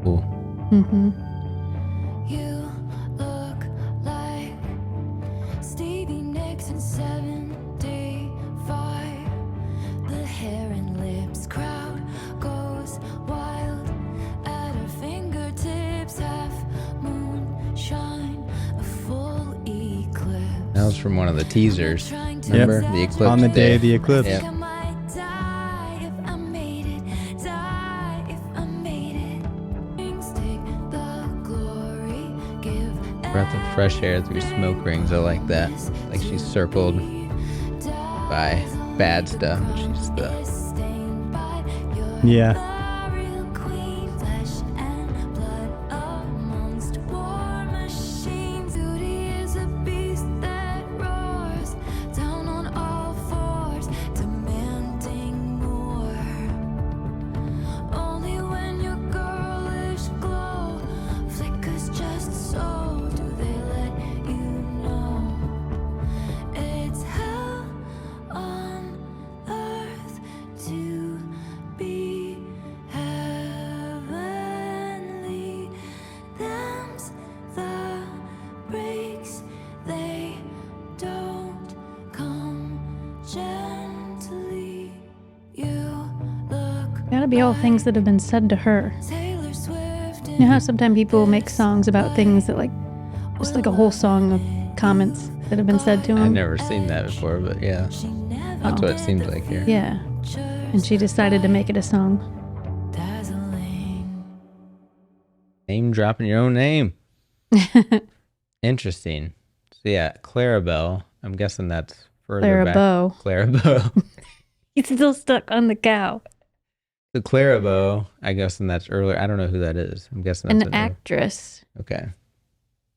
Cool. Mm-hmm. You look like Stevie Nicks in 75. The hair and lips crowd goes wild at her fingertips. Half moonshine, a full eclipse. That was from one of the teasers. Trying to Remember? tell The eclipse On the day of the eclipse. Yep. I might die if I made it. Die if I made it. Things take the glory. Give Breath of fresh air through smoke rings. I like that. Like she's circled by bad stuff. She's the Yeah. It's hell on earth to be heavenly. Them's the breaks, they don't come gently. You look Gotta be all things that have been said to her. Taylor Swift. You know how sometimes people make songs about things that just like a whole song of comments that have been said to I've them? never seen that before, but yeah. That's what it seems like here. Yeah. And she decided to make it a song. Dazzling. Name dropping your own name. Interesting. So yeah, Clara Bell. I'm guessing that's further Clara back. Bow. Clara Bow. He's still stuck on the cow. The Clara Bow. I guess and that's earlier. I don't know who that is. I'm guessing that's An actress Okay.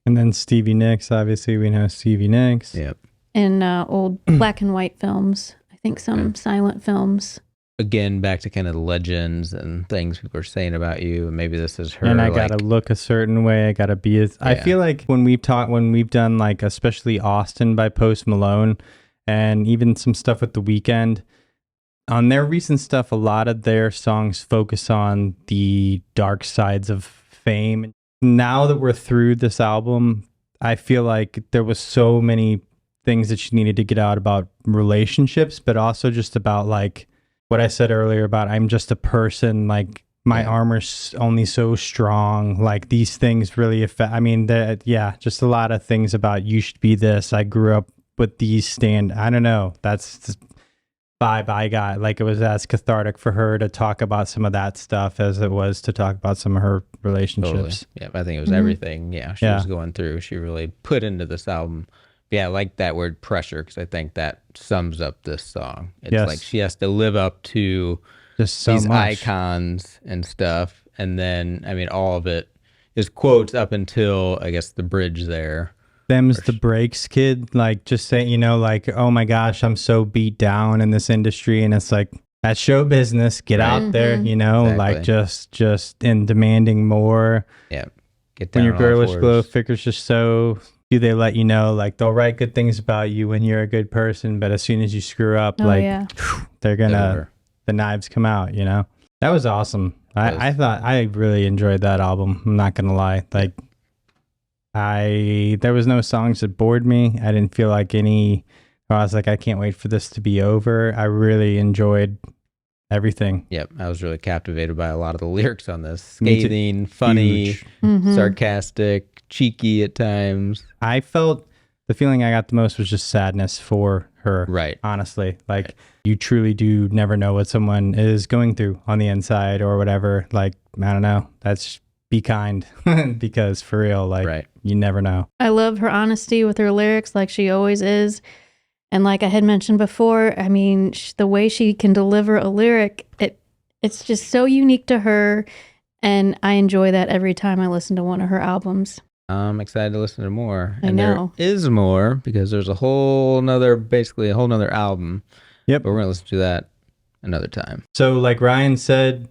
And then Stevie Nicks. Obviously, we know Stevie Nicks. Yep. in old black and white films. I think some silent films. Again, back to kind of the legends and things people are saying about you. And maybe this is her. And I like, gotta look a certain way. I gotta be. I Yeah. feel like when we've done like especially Austin by Post Malone, and even some stuff with The Weeknd, on their recent stuff, a lot of their songs focus on the dark sides of fame. Now that we're through this album, I feel like there was so many things that she needed to get out about relationships, but also just about like what I said earlier about I'm just a person, like my armor's only so strong, like these things really affect. I mean, just a lot of things about you should be this. I grew up with these I don't know. That's the vibe I got. Like it was as cathartic for her to talk about some of that stuff as it was to talk about some of her relationships. Totally. Yeah, I think it was everything. Yeah, she was going through. She really put into this album. Yeah, I like that word pressure because I think that sums up this song. It's like she has to live up to Just so these much. icons and stuff. And then, I mean, all of it is quotes up until, I guess, the bridge there Them's the breaks, kid. Like, just saying, like, oh my gosh, I'm so beat down in this industry. And it's like, that's show business. Get out there, like just in demanding more. Yeah. Get down when your on all girlish fours. glow figures just so, do they let you know, like, they'll write good things about you when you're a good person, but as soon as you screw up, they're gonna, the knives come out, That was awesome. I thought I really enjoyed that album. I'm not gonna lie. Like, there was no songs that bored me. I didn't feel like I was like, I can't wait for this to be over. I really enjoyed everything. Yep, I was really captivated by a lot of the lyrics on this. Me too. Scathing, funny, Huge. sarcastic, cheeky at times. I felt the feeling I got the most was just sadness for her. Right. Honestly, like you truly do never know what someone is going through on the inside or whatever. Like, I don't know. That's be kind because for real, like you never know. I love her honesty with her lyrics, like she always is. And like I had mentioned before, I mean, the way she can deliver a lyric, it's just so unique to her. And I enjoy that every time I listen to one of her albums. I'm excited to listen to more. I know. There is more because there's basically a whole nother album. Yep. But we're going to listen to that another time. So like Ryan said,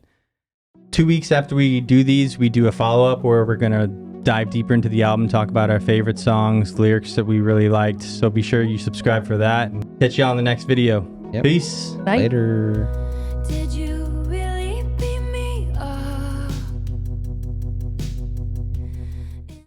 2 weeks after we do these, we do a follow-up where we're going to dive deeper into the album, talk about our favorite songs, lyrics that we really liked. So be sure you subscribe for that and catch you on the next video. Yep. Peace. Bye. Later.